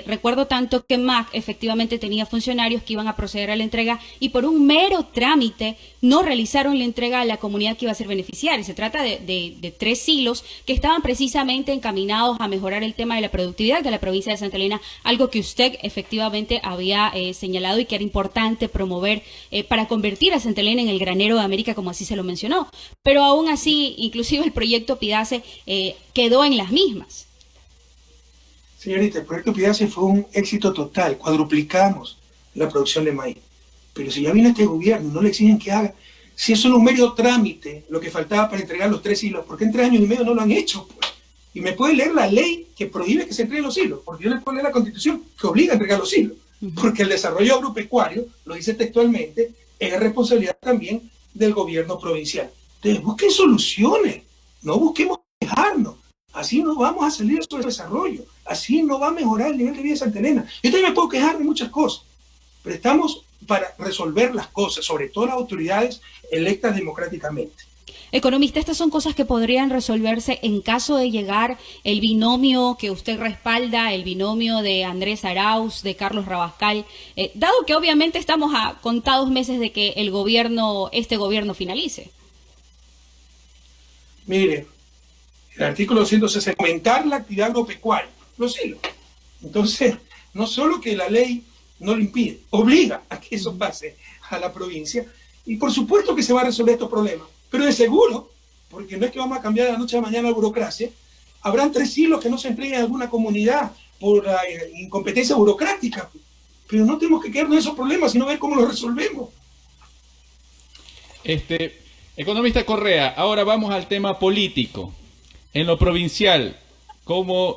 recuerdo tanto que MAC efectivamente tenía funcionarios que iban a proceder a la entrega y por un mero trámite no realizaron la entrega a la comunidad que iba a ser beneficiaria. Se trata de 3 silos que estaban precisamente encaminados a mejorar el tema de la productividad de la provincia de Santa Elena, algo que usted efectivamente había señalado y que era importante promover para convertir a Santa Elena en el granero de América, como así se lo mencionó. Pero aún así, inclusive el proyecto Pidace quedó en las mismas. Señorita, el proyecto Pidace fue un éxito total, cuadruplicamos la producción de maíz. Pero si ya viene este gobierno y no le exigen que haga, si eso es un mero trámite, lo que faltaba para entregar los 3 silos, ¿por qué en 3 años y medio no lo han hecho? Pues? Y me puede leer la ley que prohíbe que se entreguen los silos, porque yo le puedo leer la Constitución que obliga a entregar los silos, porque el desarrollo agropecuario, lo dice textualmente, es responsabilidad también del gobierno provincial. Entonces busquen soluciones, no busquemos quejarnos. Así no vamos a salir de su desarrollo. Así no va a mejorar el nivel de vida de Santa Elena. Yo también me puedo quejar de muchas cosas, pero estamos para resolver las cosas, sobre todo las autoridades electas democráticamente. Economista, estas son cosas que podrían resolverse en caso de llegar el binomio que usted respalda, el binomio de Andrés Arauz, de Carlos Rabascal, dado que obviamente estamos a contados meses de que este gobierno finalice. Mire, el artículo 260, aumentar la actividad agropecuaria, los hilos. Entonces, no solo que la ley no lo impide, obliga a que eso pase a la provincia, y por supuesto que se va a resolver estos problemas. Pero de seguro, porque no es que vamos a cambiar de la noche a la mañana la burocracia, habrán 3 hilos que no se empleen en alguna comunidad por la incompetencia burocrática. Pero no tenemos que quedarnos en esos problemas, sino ver cómo los resolvemos. Economista Correa, ahora vamos al tema político. En lo provincial, ¿cómo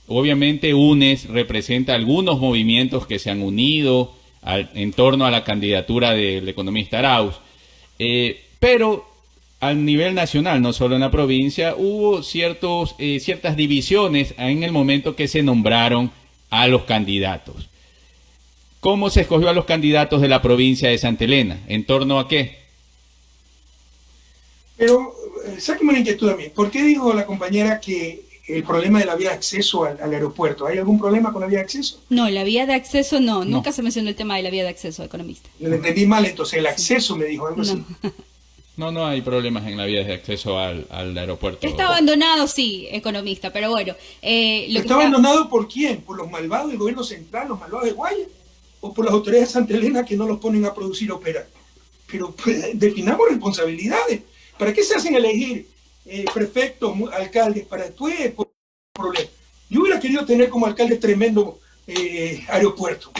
obviamente UNES representa algunos movimientos que se han unido en torno a la candidatura del economista Arauz? Pero a nivel nacional, no solo en la provincia, hubo ciertas divisiones en el momento que se nombraron a los candidatos. ¿Cómo se escogió a los candidatos de la provincia de Santa Elena? ¿En torno a qué? Pero sáqueme una inquietud a mí. ¿Por qué dijo la compañera que el problema de la vía de acceso al aeropuerto? ¿Hay algún problema con la vía de acceso? No, la vía de acceso no. Nunca se mencionó el tema de la vía de acceso, economista. Le entendí mal, entonces el acceso me dijo algo así. No hay problemas en la vía de acceso al aeropuerto. Está abandonado, sí, economista, pero bueno. ¿Está abandonado por quién? ¿Por los malvados del gobierno central, los malvados de Guaya? ¿O por las autoridades de Santa Elena que no los ponen a producir y operar? Pero pues, definamos responsabilidades. ¿Para qué se hacen elegir prefectos, alcaldes? Para después problemas. Yo hubiera querido tener como alcalde tremendo aeropuerto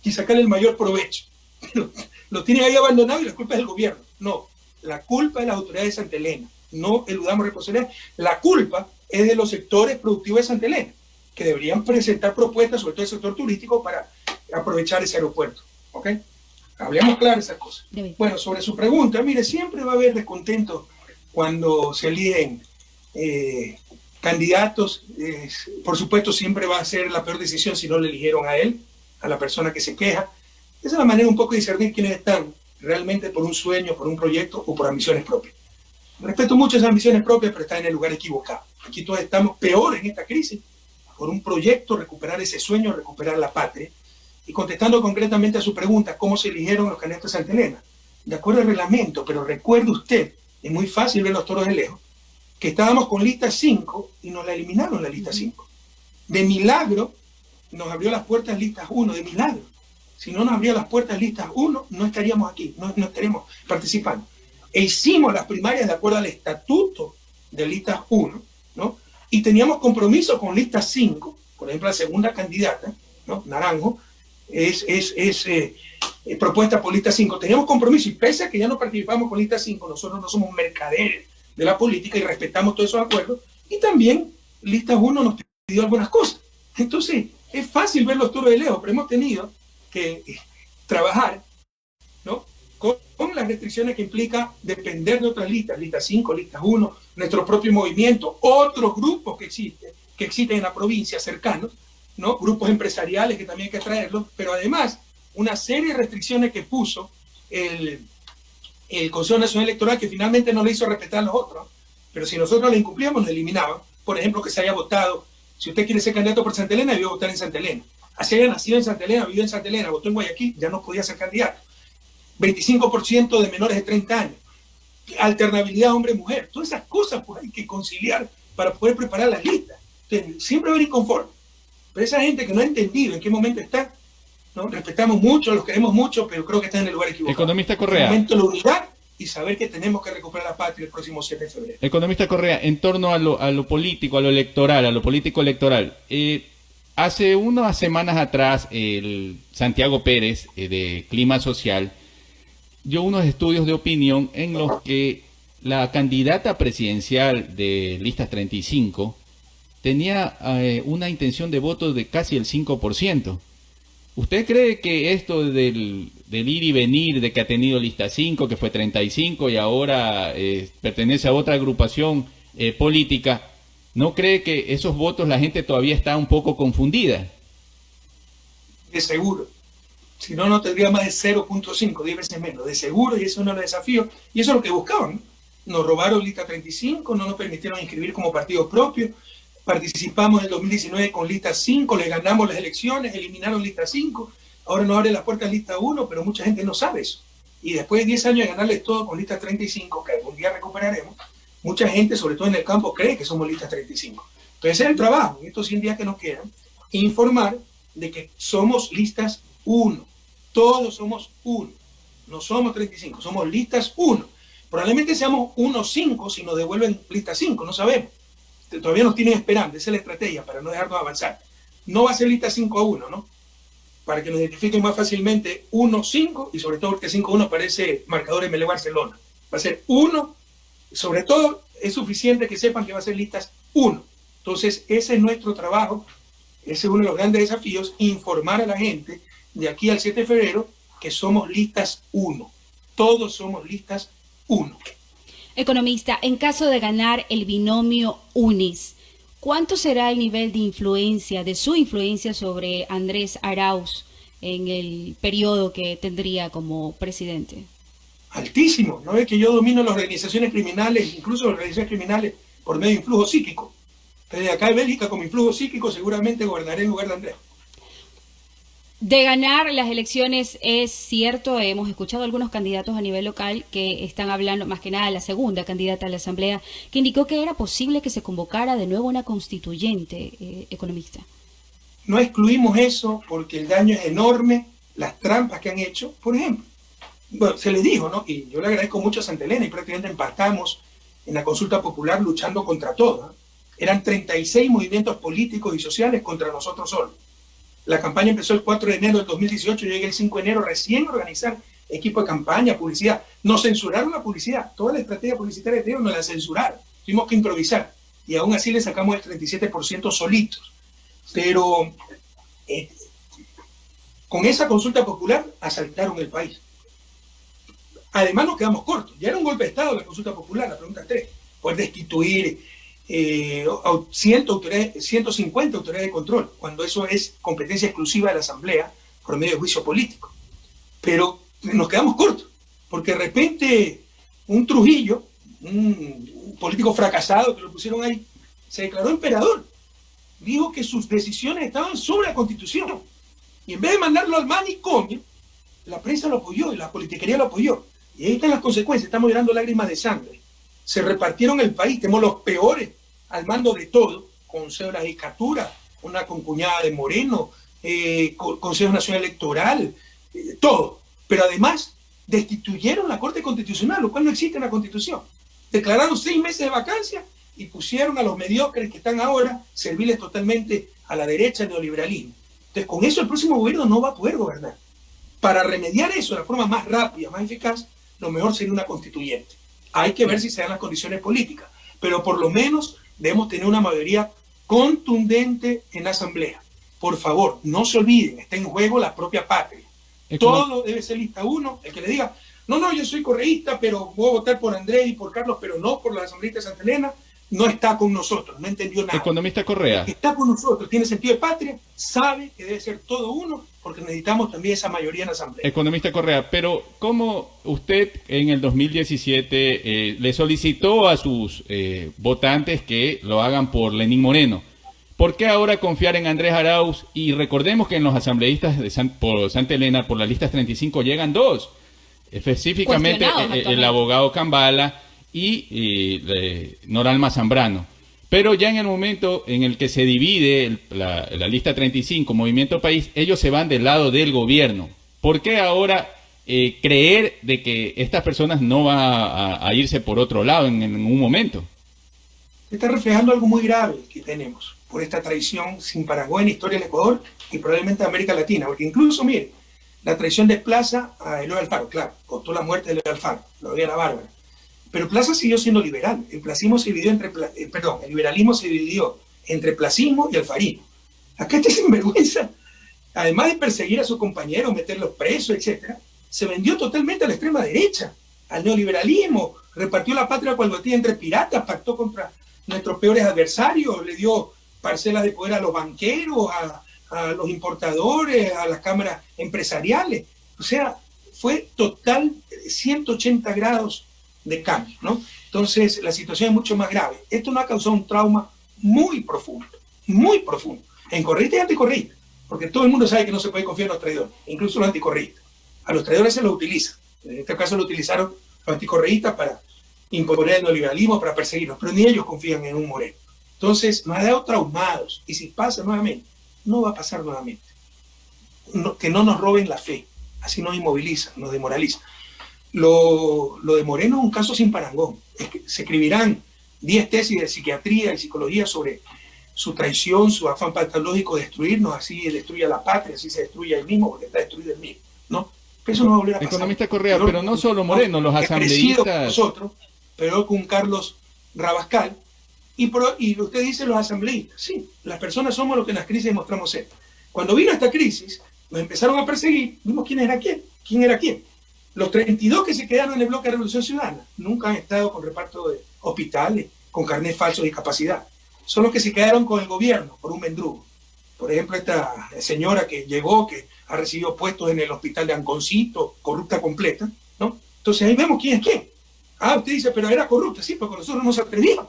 y sacarle el mayor provecho. Pero lo tienen ahí abandonado y la culpa es del gobierno. No, la culpa es de las autoridades de Santa Elena. No eludamos responsabilidad. La culpa es de los sectores productivos de Santa Elena, que deberían presentar propuestas, sobre todo el sector turístico, para aprovechar ese aeropuerto. ¿Ok? Hablemos claro esas cosas. Bueno, sobre su pregunta, mire, siempre va a haber descontento cuando se eligen candidatos. Por supuesto, siempre va a ser la peor decisión si no le eligieron a él, a la persona que se queja. Esa es la manera un poco de discernir quiénes están realmente por un sueño, por un proyecto o por ambiciones propias. Respeto mucho esas ambiciones propias, pero están en el lugar equivocado. Aquí todos estamos peor en esta crisis por un proyecto, recuperar ese sueño, recuperar la patria. Y contestando concretamente a su pregunta, ¿cómo se eligieron los candidatos de Santa Elena? De acuerdo al reglamento, pero recuerde usted, es muy fácil ver los toros de lejos, que estábamos con lista 5 y nos la eliminaron la lista 5. De milagro nos abrió las puertas listas 1, de milagro. Si no nos abrió las puertas listas 1, no estaríamos aquí, no estaríamos participando. E hicimos las primarias de acuerdo al estatuto de listas 1, ¿no? Y teníamos compromiso con lista 5, por ejemplo, la segunda candidata, ¿no? Naranjo, es propuesta por lista 5. Teníamos compromiso y pese a que ya no participamos con lista 5, nosotros no somos mercaderes de la política y respetamos todos esos acuerdos. Y también lista 1 nos pidió algunas cosas. Entonces, es fácil ver los toros de lejos, pero hemos tenido que trabajar, ¿no? con las restricciones que implica depender de otras listas, lista 5, lista 1, nuestro propio movimiento, otros grupos que existen en la provincia cercanos, ¿no? Grupos empresariales que también hay que traerlos, pero además una serie de restricciones que puso el Consejo Nacional Electoral que finalmente no le hizo respetar a los otros, pero si nosotros le incumplíamos, nos eliminaban. Por ejemplo, que se haya votado, si usted quiere ser candidato por Santa Elena, debió votar en Santa Elena. Así haya nacido en Santa Elena, vivió en Santa Elena, votó en Guayaquil, ya no podía ser candidato. 25% de menores de 30 años. Alternabilidad hombre-mujer. Todas esas cosas pues, hay que conciliar para poder preparar las listas. Entonces, siempre va a haber inconforme. Pero esa gente que no ha entendido en qué momento está, ¿no? Respetamos mucho, los queremos mucho, pero creo que está en el lugar equivocado. Economista Correa. Es el momento de la unidad y saber que tenemos que recuperar la patria el próximo 7 de febrero. Economista Correa, en torno a lo político, a lo electoral, a lo político-electoral, hace unas semanas atrás, el Santiago Pérez, de Clima Social, dio unos estudios de opinión en los que la candidata presidencial de Listas 35 tenía una intención de voto de casi el 5%. ¿Usted cree que esto del ir y venir, de que ha tenido Lista 5, que fue 35 y ahora pertenece a otra agrupación, política, ¿no cree que esos votos la gente todavía está un poco confundida? De seguro. Si no, no tendría más de 0.5, 10 veces menos, de seguro, y ese es uno de los desafíos, y eso es lo que buscaban. Nos robaron lista 35, no nos permitieron inscribir como partido propio, participamos en el 2019 con lista 5, le ganamos las elecciones, eliminaron lista 5, ahora nos abre las puertas lista 1, pero mucha gente no sabe eso. Y después de 10 años de ganarles todo con lista 35, que algún día recuperaremos, mucha gente, sobre todo en el campo, cree que somos lista 35. Entonces ese es el trabajo, en estos 100 días que nos quedan, informar de que somos listas 1. Todos somos 1. No somos 35, somos listas 1. Probablemente seamos 1-5 si nos devuelven lista 5, no sabemos. Todavía nos tienen esperando, esa es la estrategia para no dejarnos avanzar. No va a ser lista 5-1, ¿no? Para que nos identifiquen más fácilmente 1-5 y sobre todo porque 5-1 parece marcador MLE Barcelona. Va a ser 1, sobre todo es suficiente que sepan que va a ser listas 1. Entonces ese es nuestro trabajo, ese es uno de los grandes desafíos, informar a la gente de aquí al 7 de febrero que somos listas 1. Todos somos listas 1. Economista, en caso de ganar el binomio UNIS, ¿cuánto será el nivel de influencia, de su influencia sobre Andrés Arauz en el periodo que tendría como presidente? Altísimo. ¿No es que yo domino las organizaciones criminales, incluso las organizaciones criminales, por medio de influjo psíquico? Desde acá en Bélgica, con mi influjo psíquico, seguramente gobernaré en lugar de Andrés. De ganar las elecciones es cierto, hemos escuchado algunos candidatos a nivel local que están hablando, más que nada la segunda candidata a la Asamblea, que indicó que era posible que se convocara de nuevo una constituyente, economista. No excluimos eso porque el daño es enorme, las trampas que han hecho, por ejemplo. Bueno, se les dijo, ¿no? Y yo le agradezco mucho a Santa Elena y prácticamente empatamos en la consulta popular luchando contra todo, ¿no? Eran 36 movimientos políticos y sociales contra nosotros solos. La campaña empezó el 4 de enero del 2018, yo llegué el 5 de enero recién a organizar equipo de campaña, publicidad. Nos censuraron la publicidad, toda la estrategia publicitaria de ellos nos la censuraron. Tuvimos que improvisar y aún así le sacamos el 37% solitos. Pero con esa consulta popular asaltaron el país. Además nos quedamos cortos. Ya era un golpe de Estado la consulta popular, la pregunta 3. Poder destituir 150 autoridades de control, cuando eso es competencia exclusiva de la Asamblea por medio de juicio político. Pero nos quedamos cortos, porque de repente un Trujillo, un político fracasado que lo pusieron ahí, se declaró emperador. Dijo que sus decisiones estaban sobre la Constitución. Y en vez de mandarlo al manicomio, la prensa lo apoyó y la politiquería lo apoyó. Y ahí están las consecuencias, estamos llorando lágrimas de sangre. Se repartieron el país, tenemos los peores al mando de todo, Consejo de la Judicatura, una concuñada de Moreno, Consejo Nacional Electoral, todo. Pero además destituyeron la Corte Constitucional, lo cual no existe en la Constitución. Declararon 6 meses de vacancia y pusieron a los mediocres que están ahora serviles totalmente a la derecha del neoliberalismo. Entonces con eso el próximo gobierno no va a poder gobernar. Para remediar eso de la forma más rápida, más eficaz, lo mejor sería una constituyente. Hay que ver si se dan las condiciones políticas, pero por lo menos debemos tener una mayoría contundente en la Asamblea. Por favor, no se olviden, está en juego la propia patria. Todo debe ser lista 1. El que le diga, no, yo soy correísta, pero voy a votar por Andrés y por Carlos, pero no por la asambleísta de Santa Elena, no está con nosotros, no entendió nada. Economista Correa. El que está con nosotros, tiene sentido de patria, sabe que debe ser todo uno, porque necesitamos también esa mayoría en la Asamblea. Economista Correa, pero ¿cómo usted en el 2017 le solicitó a sus votantes que lo hagan por Lenín Moreno? ¿Por qué ahora confiar en Andrés Arauz? Y recordemos que en los asambleístas por Santa Elena, por las listas 35, llegan 2. Específicamente el abogado Cambala y Noralma Zambrano. Pero ya en el momento en el que se divide la lista 35, Movimiento País, ellos se van del lado del gobierno. ¿Por qué ahora creer de que estas personas no van a irse por otro lado en un momento? Se está reflejando algo muy grave que tenemos por esta traición sin parangón en la historia del Ecuador y probablemente de América Latina. Porque incluso, mire, la traición de Plaza a Eloy Alfaro, claro, costó la muerte de Eloy Alfaro, lo veía la Bárbara. Pero Plaza siguió siendo liberal. El liberalismo se dividió entre placismo y alfarismo. Acá este sinvergüenza, además de perseguir a sus compañeros, meterlos presos, etc., se vendió totalmente a la extrema derecha, al neoliberalismo, repartió la patria cual gotilla entre piratas, pactó contra nuestros peores adversarios, le dio parcelas de poder a los banqueros, a los importadores, a las cámaras empresariales. O sea, fue total 180 grados de cambio, ¿no? Entonces, la situación es mucho más grave. Esto nos ha causado un trauma muy profundo, en correístas y anticorreístas, porque todo el mundo sabe que no se puede confiar en los traidores, incluso los anticorreístas. A los traidores se los utiliza. En este caso lo utilizaron los anticorreístas para imponer el neoliberalismo, para perseguirnos, pero ni ellos confían en un Moreno. Entonces, nos ha dado traumados, y si pasa nuevamente, no va a pasar nuevamente. Que no nos roben la fe, así nos inmoviliza, nos demoraliza. Lo de Moreno es un caso sin parangón. Es que se escribirán 10 tesis de psiquiatría y psicología sobre su traición, su afán patológico de destruirnos, así destruye a la patria, así se destruye a él mismo, porque está destruido el mismo, ¿no? Pero eso no va a volver a pasar. Economista Correa, pero no solo Moreno, los asambleístas. Nosotros, pero con Carlos Rabascal, y usted dice los asambleístas. Sí, las personas somos los que en las crisis demostramos ser. Cuando vino esta crisis, nos empezaron a perseguir, vimos quién era quién. Los 32 que se quedaron en el bloque de Revolución Ciudadana nunca han estado con reparto de hospitales, con carnés falsos de discapacidad. Son los que se quedaron con el gobierno por un mendrugo. Por ejemplo, esta señora que llegó, que ha recibido puestos en el hospital de Anconcito, corrupta completa, ¿no? Entonces ahí vemos quién es quién. Ah, usted dice, pero era corrupta, sí, pero con nosotros no se atrevía.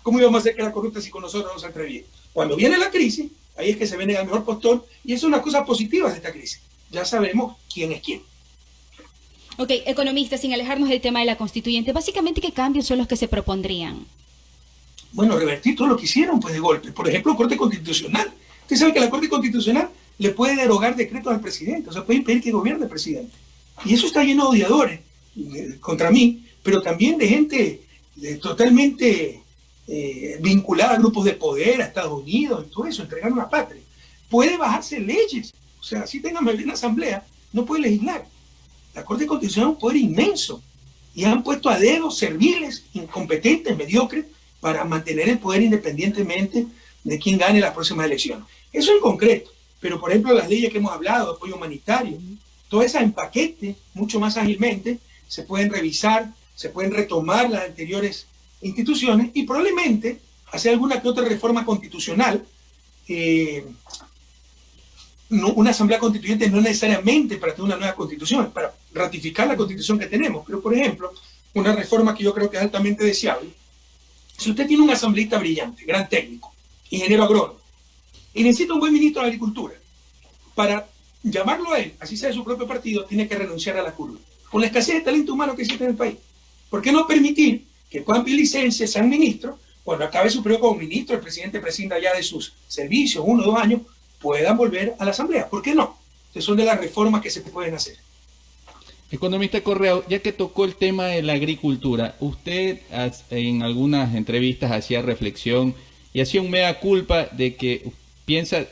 ¿Cómo íbamos a hacer que era corrupta si con nosotros no se atrevía? Cuando viene la crisis, ahí es que se vende el mejor postor, y es una cosa positiva de esta crisis. Ya sabemos quién es quién. Ok, economista, sin alejarnos del tema de la constituyente, básicamente, ¿qué cambios son los que se propondrían? Bueno, revertir todo lo que hicieron, pues de golpe. Por ejemplo, Corte Constitucional. Usted sabe que la Corte Constitucional le puede derogar decretos al presidente, o sea, puede impedir que gobierne el presidente. Y eso está lleno de odiadores contra mí, pero también de gente totalmente vinculada a grupos de poder, a Estados Unidos y todo eso, entregar una patria. Puede bajarse leyes, o sea, si tengan mayoría en la asamblea, no puede legislar. La Corte Constitucional es un poder inmenso y han puesto a dedos serviles, incompetentes, mediocres, para mantener el poder independientemente de quién gane las próximas elecciones. Eso en concreto, pero por ejemplo las leyes que hemos hablado, de apoyo humanitario, todas esas en paquete, mucho más ágilmente, se pueden revisar, se pueden retomar las anteriores instituciones y probablemente hacer alguna que otra reforma constitucional. Una asamblea constituyente no necesariamente para tener una nueva constitución, es para ratificar la constitución que tenemos, pero por ejemplo, una reforma que yo creo que es altamente deseable. Si usted tiene un asambleísta brillante, gran técnico, ingeniero agrónomo, y necesita un buen ministro de Agricultura, para llamarlo a él, así sea de su propio partido, tiene que renunciar a la curva. Con la escasez de talento humano que existe en el país. ¿Por qué no permitir que puedan pedir licencia, sean ministros, cuando acabe su periodo como ministro, el presidente prescinda ya de sus servicios, 1 o 2 años, puedan volver a la asamblea? ¿Por qué no? Estas son de las reformas que se pueden hacer. Economista Correa, ya que tocó el tema de la agricultura, usted en algunas entrevistas hacía reflexión y hacía un mea culpa de que piensa,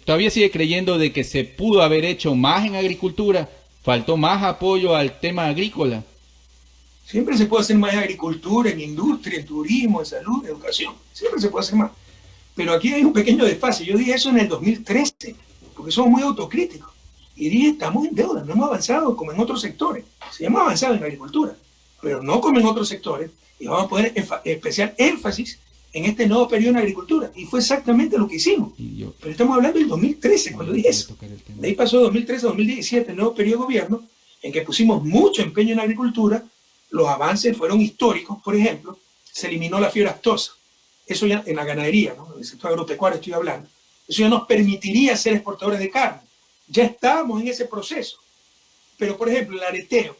todavía sigue creyendo de que se pudo haber hecho más en agricultura, faltó más apoyo al tema agrícola. Siempre se puede hacer más en agricultura, en industria, en turismo, en salud, en educación. Siempre se puede hacer más. Pero aquí hay un pequeño desfase. Yo dije eso en el 2013, porque somos muy autocríticos. Y dije, estamos en deuda, no hemos avanzado como en otros sectores. Sí hemos avanzado en agricultura, pero no como en otros sectores. Y vamos a poner especial énfasis en este nuevo periodo en agricultura. Y fue exactamente lo que hicimos. Pero estamos hablando del 2013, cuando dije eso. De ahí pasó 2013 a 2017, el nuevo periodo de gobierno, en que pusimos mucho empeño en agricultura. Los avances fueron históricos. Por ejemplo, se eliminó la fiebre aftosa. Eso ya en la ganadería, ¿no? En el sector agropecuario estoy hablando. Eso ya nos permitiría ser exportadores de carne. Ya estábamos en ese proceso. Pero, por ejemplo, el areteo,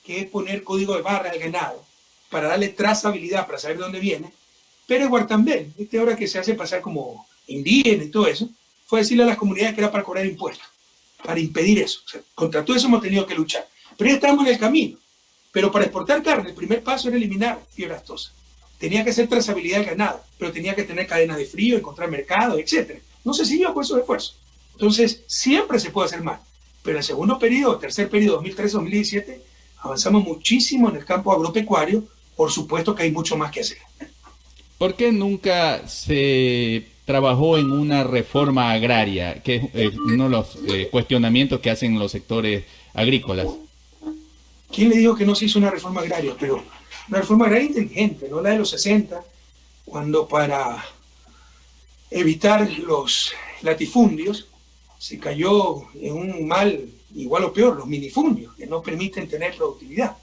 que es poner código de barra al ganado para darle trazabilidad, para saber de dónde viene, Pérez Guartambel, ahora que se hace pasar como indígena y todo eso, fue decirle a las comunidades que era para cobrar impuestos, para impedir eso. O sea, contra todo eso hemos tenido que luchar. Pero ya estábamos en el camino. Pero para exportar carne, el primer paso era eliminar fiebre aftosa. Tenía que ser trazabilidad del ganado, pero tenía que tener cadenas de frío, encontrar mercado, etc. No se siguió con esos esfuerzos. Entonces, siempre se puede hacer más. Pero en el segundo periodo, tercer periodo, 2013-2017, avanzamos muchísimo en el campo agropecuario. Por supuesto que hay mucho más que hacer. ¿Por qué nunca se trabajó en una reforma agraria, que es uno de los cuestionamientos que hacen los sectores agrícolas? ¿Quién le dijo que no se hizo una reforma agraria? Pero una reforma agraria inteligente, no la de los 60, cuando para evitar los latifundios se cayó en un mal igual o peor, los minifundios, que no permiten tener productividad.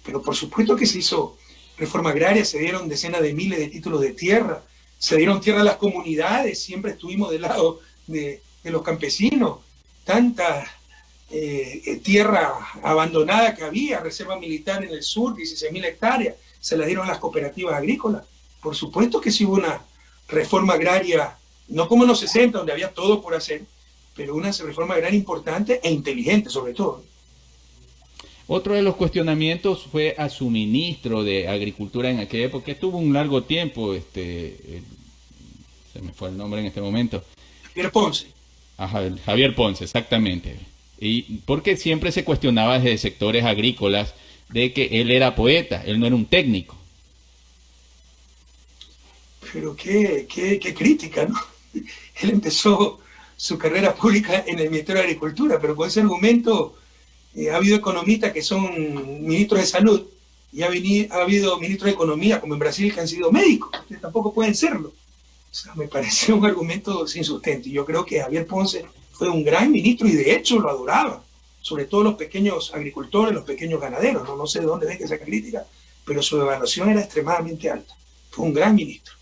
Pero por supuesto que se hizo reforma agraria, se dieron decenas de miles de títulos de tierra, se dieron tierra a las comunidades, siempre estuvimos del lado de los campesinos, tanta tierra abandonada que había, reserva militar en el sur, 16.000 hectáreas, se la dieron a las cooperativas agrícolas. Por supuesto que sí hubo una reforma agraria, no como en los 60, donde había todo por hacer, pero una reforma agraria importante e inteligente sobre todo. Otro de los cuestionamientos fue a su ministro de Agricultura en aquella época, que estuvo un largo tiempo, se me fue el nombre en este momento. Javier Ponce. Ajá, Javier Ponce, exactamente. Y porque siempre se cuestionaba desde sectores agrícolas de que él era poeta, él no era un técnico. Pero qué crítica, ¿no? Él empezó su carrera pública en el Ministerio de Agricultura, pero con ese argumento ha habido economistas que son ministros de salud y ha habido ministros de economía, como en Brasil, que han sido médicos, que tampoco pueden serlo. O sea, me parece un argumento sin sustento. Y yo creo que Javier Ponce fue un gran ministro y de hecho lo adoraba, sobre todo los pequeños agricultores, los pequeños ganaderos. No sé de dónde venga esa crítica, pero su evaluación era extremadamente alta. Fue un gran ministro.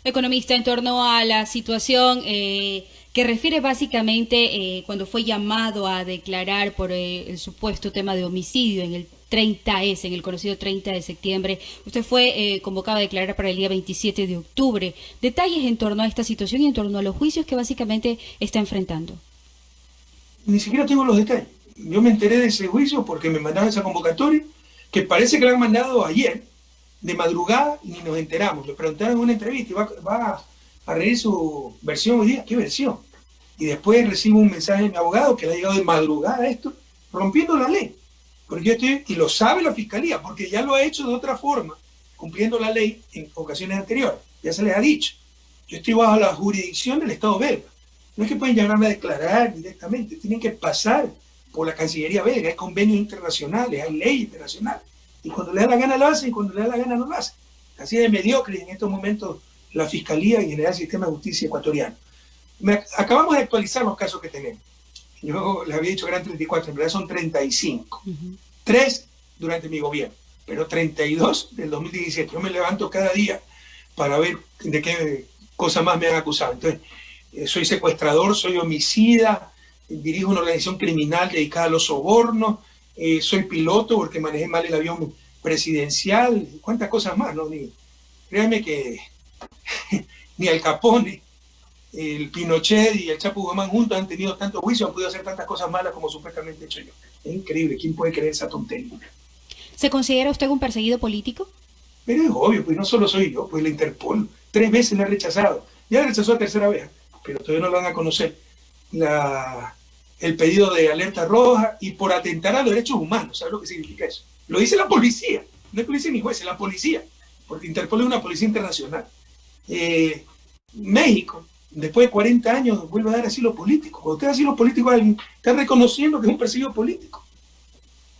Economista, en torno a la situación que refiere básicamente cuando fue llamado a declarar por el supuesto tema de homicidio en el 30S, en el conocido 30 de septiembre, usted fue convocado a declarar para el día 27 de octubre. Detalles en torno a esta situación y en torno a los juicios que básicamente está enfrentando. Ni siquiera tengo los detalles. Yo me enteré de ese juicio porque me mandaron esa convocatoria, que parece que la han mandado ayer, de madrugada, y ni nos enteramos. Le preguntaron en una entrevista y va a reír su versión hoy día. ¿Qué versión? Y después recibo un mensaje de mi abogado que le ha llegado de madrugada esto, rompiendo la ley. Porque yo estoy, y lo sabe la fiscalía, porque ya lo ha hecho de otra forma, cumpliendo la ley en ocasiones anteriores. Ya se les ha dicho. Yo estoy bajo la jurisdicción del Estado belga. No es que pueden llamarme a declarar directamente, tienen que pasar por la Cancillería belga, hay convenios internacionales, hay leyes internacionales. Y cuando le da la gana lo hacen, y cuando le da la gana no lo hacen. Así de mediocre en estos momentos la Fiscalía y en general el sistema de justicia ecuatoriano. Acabamos de actualizar los casos que tenemos. Yo les había dicho que eran 34, en realidad son 35. 3 durante mi gobierno, pero 32 del 2017. Yo me levanto cada día para ver de qué cosas más me han acusado. Entonces, soy secuestrador, soy homicida, dirijo una organización criminal dedicada a los sobornos, soy piloto porque manejé mal el avión presidencial, cuántas cosas más, ¿no? Créanme que ni Al Capone, el Pinochet y el Chapo Guzmán juntos han tenido tantos juicios, han podido hacer tantas cosas malas como supuestamente he hecho yo. Es increíble, ¿quién puede creer esa tontería? ¿Se considera usted un perseguido político? Pero es obvio, pues no solo soy yo, pues la Interpol 3 veces la ha rechazado, ya la rechazó la tercera vez, pero todavía no lo van a conocer. El pedido de alerta roja y por atentar a los derechos humanos. ¿Sabes lo que significa eso? Lo dice la policía, no es que lo dice ni jueces, la policía, porque Interpol es una policía internacional. México, después de 40 años, vuelve a dar asilo político. Cuando usted da asilo político a alguien, está reconociendo que es un perseguido político.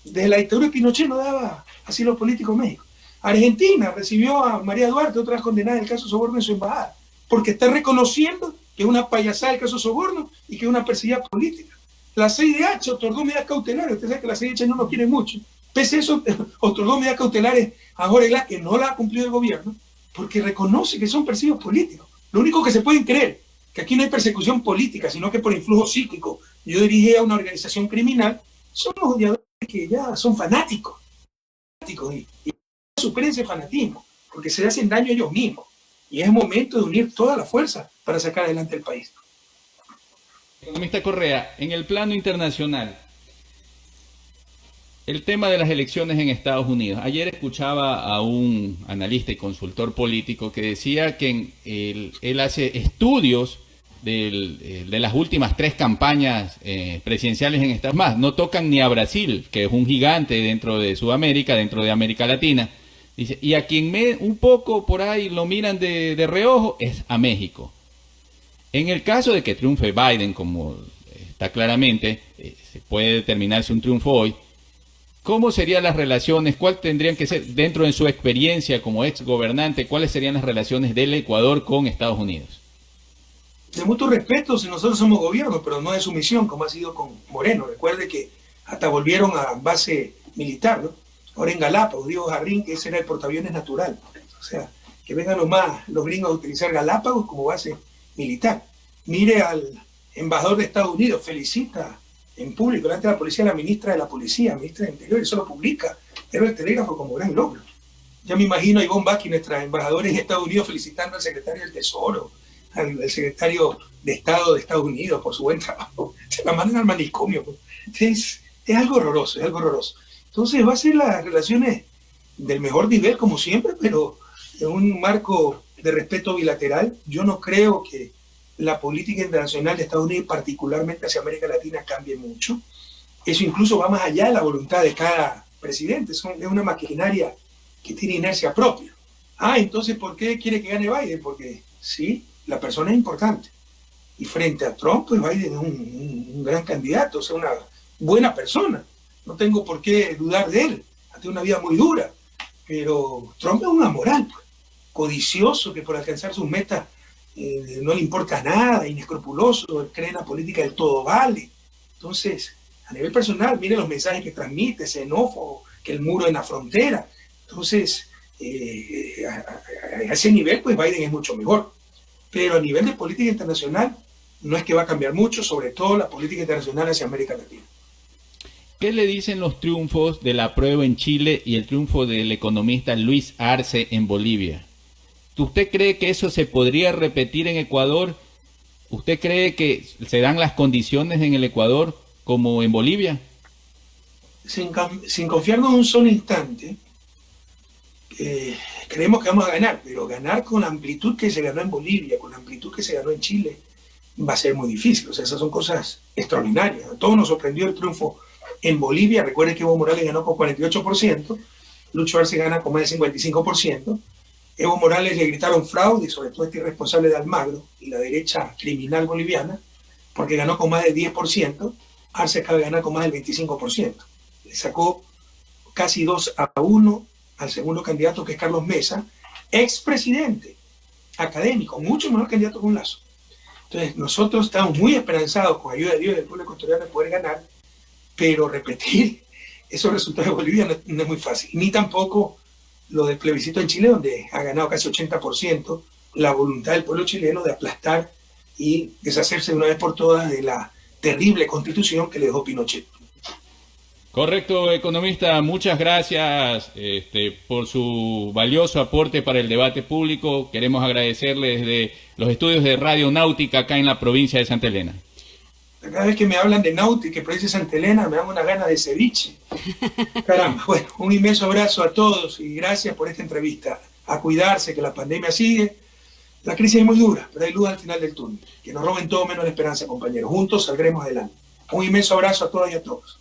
Desde la dictadura de Pinochet no daba asilo político a México. Argentina recibió a María Duarte, otra vez condenada en el caso Soborno en su embajada, porque está reconociendo que es una payasada el caso Soborno y que es una perseguida política. La CIDH otorgó medidas cautelares, usted sabe que la CIDH no nos quiere mucho. Pese a eso, otorgó medidas cautelares a Jorge Glass, que no la ha cumplido el gobierno, porque reconoce que son perseguidos políticos. Lo único que se pueden creer, que aquí no hay persecución política, sino que por influjo psíquico. Yo dirigí a una organización criminal, son los odiadores que ya son fanáticos y superen ese fanatismo, porque se hacen daño a ellos mismos. Y es momento de unir toda la fuerza para sacar adelante el país. Economista Correa, en el plano internacional, el tema de las elecciones en Estados Unidos. Ayer escuchaba a un analista y consultor político que decía que él hace estudios de las últimas 3 campañas presidenciales en Estados Unidos. Más, no tocan ni a Brasil, que es un gigante dentro de Sudamérica, dentro de América Latina. Dice, y a quien un poco por ahí lo miran de reojo es a México. En el caso de que triunfe Biden, como está claramente, se puede determinarse un triunfo hoy, ¿Cómo serían las relaciones? ¿Cuál tendrían que ser, dentro de su experiencia como ex gobernante, cuáles serían las relaciones del Ecuador con Estados Unidos? De mutuo respeto, si nosotros somos gobierno, pero no de sumisión, como ha sido con Moreno. Recuerde que hasta volvieron a base militar, ¿no? Ahora en Galápagos, Diego Jarrín, que ese era el portaaviones natural. O sea, que vengan los gringos a utilizar Galápagos como base militar. Mire al embajador de Estados Unidos, felicita en público delante de la policía a la ministra de la Policía, ministra de Interior, y eso lo publica, pero el telégrafo como gran logro. Ya me imagino a Ivonne Baki, nuestra embajadora en Estados Unidos, felicitando al secretario del Tesoro, al secretario de Estado de Estados Unidos por su buen trabajo. Se la mandan al manicomio. Es algo horroroso, es algo horroroso. Entonces va a ser las relaciones del mejor nivel, como siempre, pero en un marco de respeto bilateral. Yo no creo que la política internacional de Estados Unidos, particularmente hacia América Latina, cambie mucho. Eso incluso va más allá de la voluntad de cada presidente. Es una maquinaria que tiene inercia propia. Entonces, ¿por qué quiere que gane Biden? Porque sí, la persona es importante. Y frente a Trump, pues Biden es un gran candidato, o sea, una buena persona. No tengo por qué dudar de él. Ha tenido una vida muy dura. Pero Trump es un amoral, pues, codicioso, que por alcanzar sus metas no le importa nada, inescrupuloso, cree en la política del todo vale. Entonces, a nivel personal, mire los mensajes que transmite, xenófobo, que el muro en la frontera. Entonces, a ese nivel, pues Biden es mucho mejor. Pero a nivel de política internacional, no es que va a cambiar mucho, sobre todo la política internacional hacia América Latina. ¿Qué le dicen los triunfos de la prueba en Chile y el triunfo del economista Luis Arce en Bolivia? ¿Usted cree que eso se podría repetir en Ecuador? ¿Usted cree que se dan las condiciones en el Ecuador como en Bolivia? Sin confiarnos un solo instante, creemos que vamos a ganar, pero ganar con la amplitud que se ganó en Bolivia, con la amplitud que se ganó en Chile, va a ser muy difícil. O sea, esas son cosas extraordinarias. A todos nos sorprendió el triunfo en Bolivia. Recuerden que Evo Morales ganó con 48%, Lucho Arce gana con más del 55%. Evo Morales le gritaron fraude, sobre todo este irresponsable de Almagro y la derecha criminal boliviana, porque ganó con más del 10%, Arce acaba de ganar con más del 25%. Le sacó casi 2-1 al segundo candidato, que es Carlos Mesa, expresidente, académico, mucho mejor candidato que un Lazo. Entonces, nosotros estamos muy esperanzados, con ayuda de Dios y del pueblo ecuatoriano, de poder ganar, pero repetir esos resultados de Bolivia no es muy fácil, ni tampoco lo del plebiscito en Chile, donde ha ganado casi 80% la voluntad del pueblo chileno de aplastar y deshacerse de una vez por todas de la terrible constitución que le dejó Pinochet. Correcto, economista. Muchas gracias por su valioso aporte para el debate público. Queremos agradecerle desde los estudios de Radio Náutica acá en la provincia de Santa Elena. Cada vez que me hablan de náutica y provincia de Santa Elena, me dan una gana de ceviche. Caramba, bueno, un inmenso abrazo a todos y gracias por esta entrevista. A cuidarse, que la pandemia sigue. La crisis es muy dura, pero hay luz al final del túnel. Que nos roben todo menos la esperanza, compañeros. Juntos saldremos adelante. Un inmenso abrazo a todas y a todos.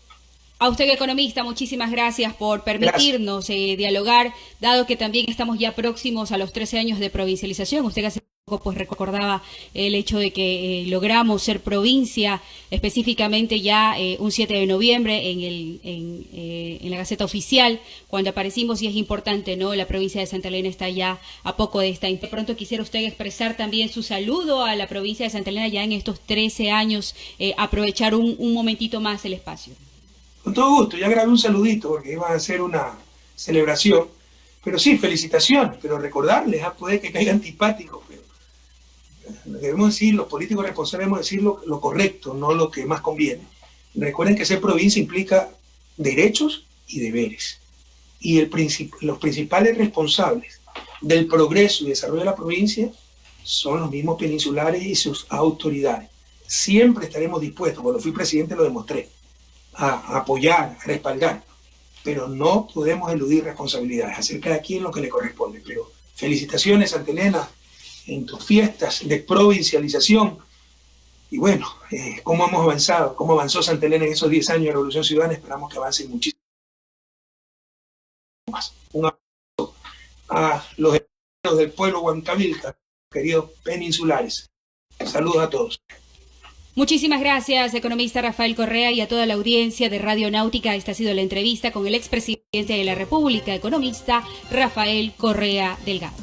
A usted, economista, muchísimas gracias por permitirnos dialogar, dado que también estamos ya próximos a los 13 años de provincialización. Usted hace poco pues recordaba el hecho de que logramos ser provincia, específicamente ya un 7 de noviembre en la Gaceta Oficial, cuando aparecimos, y es importante, ¿no? La provincia de Santa Elena está ya a poco de esta. De pronto quisiera usted expresar también su saludo a la provincia de Santa Elena ya en estos 13 años, aprovechar un momentito más el espacio. Con todo gusto, ya grabé un saludito porque iba a ser una celebración, pero sí, felicitaciones, pero recordarles, puede que caiga antipático, pero debemos decir, los políticos responsables debemos decir lo correcto, no lo que más conviene. Recuerden que ser provincia implica derechos y deberes, y los principales responsables del progreso y desarrollo de la provincia son los mismos peninsulares y sus autoridades. Siempre estaremos dispuestos, cuando fui presidente lo demostré, a apoyar, a respaldar, pero no podemos eludir responsabilidades, hacer cada quien lo que le corresponde. Pero felicitaciones, Santa Elena, en tus fiestas de provincialización, y bueno, cómo hemos avanzado, cómo avanzó Santa Elena en esos 10 años de Revolución Ciudadana. Esperamos que avancen muchísimo más. Un abrazo a los hermanos del pueblo Huancavilca, queridos peninsulares. Saludos a todos. Muchísimas gracias, economista Rafael Correa, y a toda la audiencia de Radio Náutica. Esta ha sido la entrevista con el expresidente de la República, economista Rafael Correa Delgado.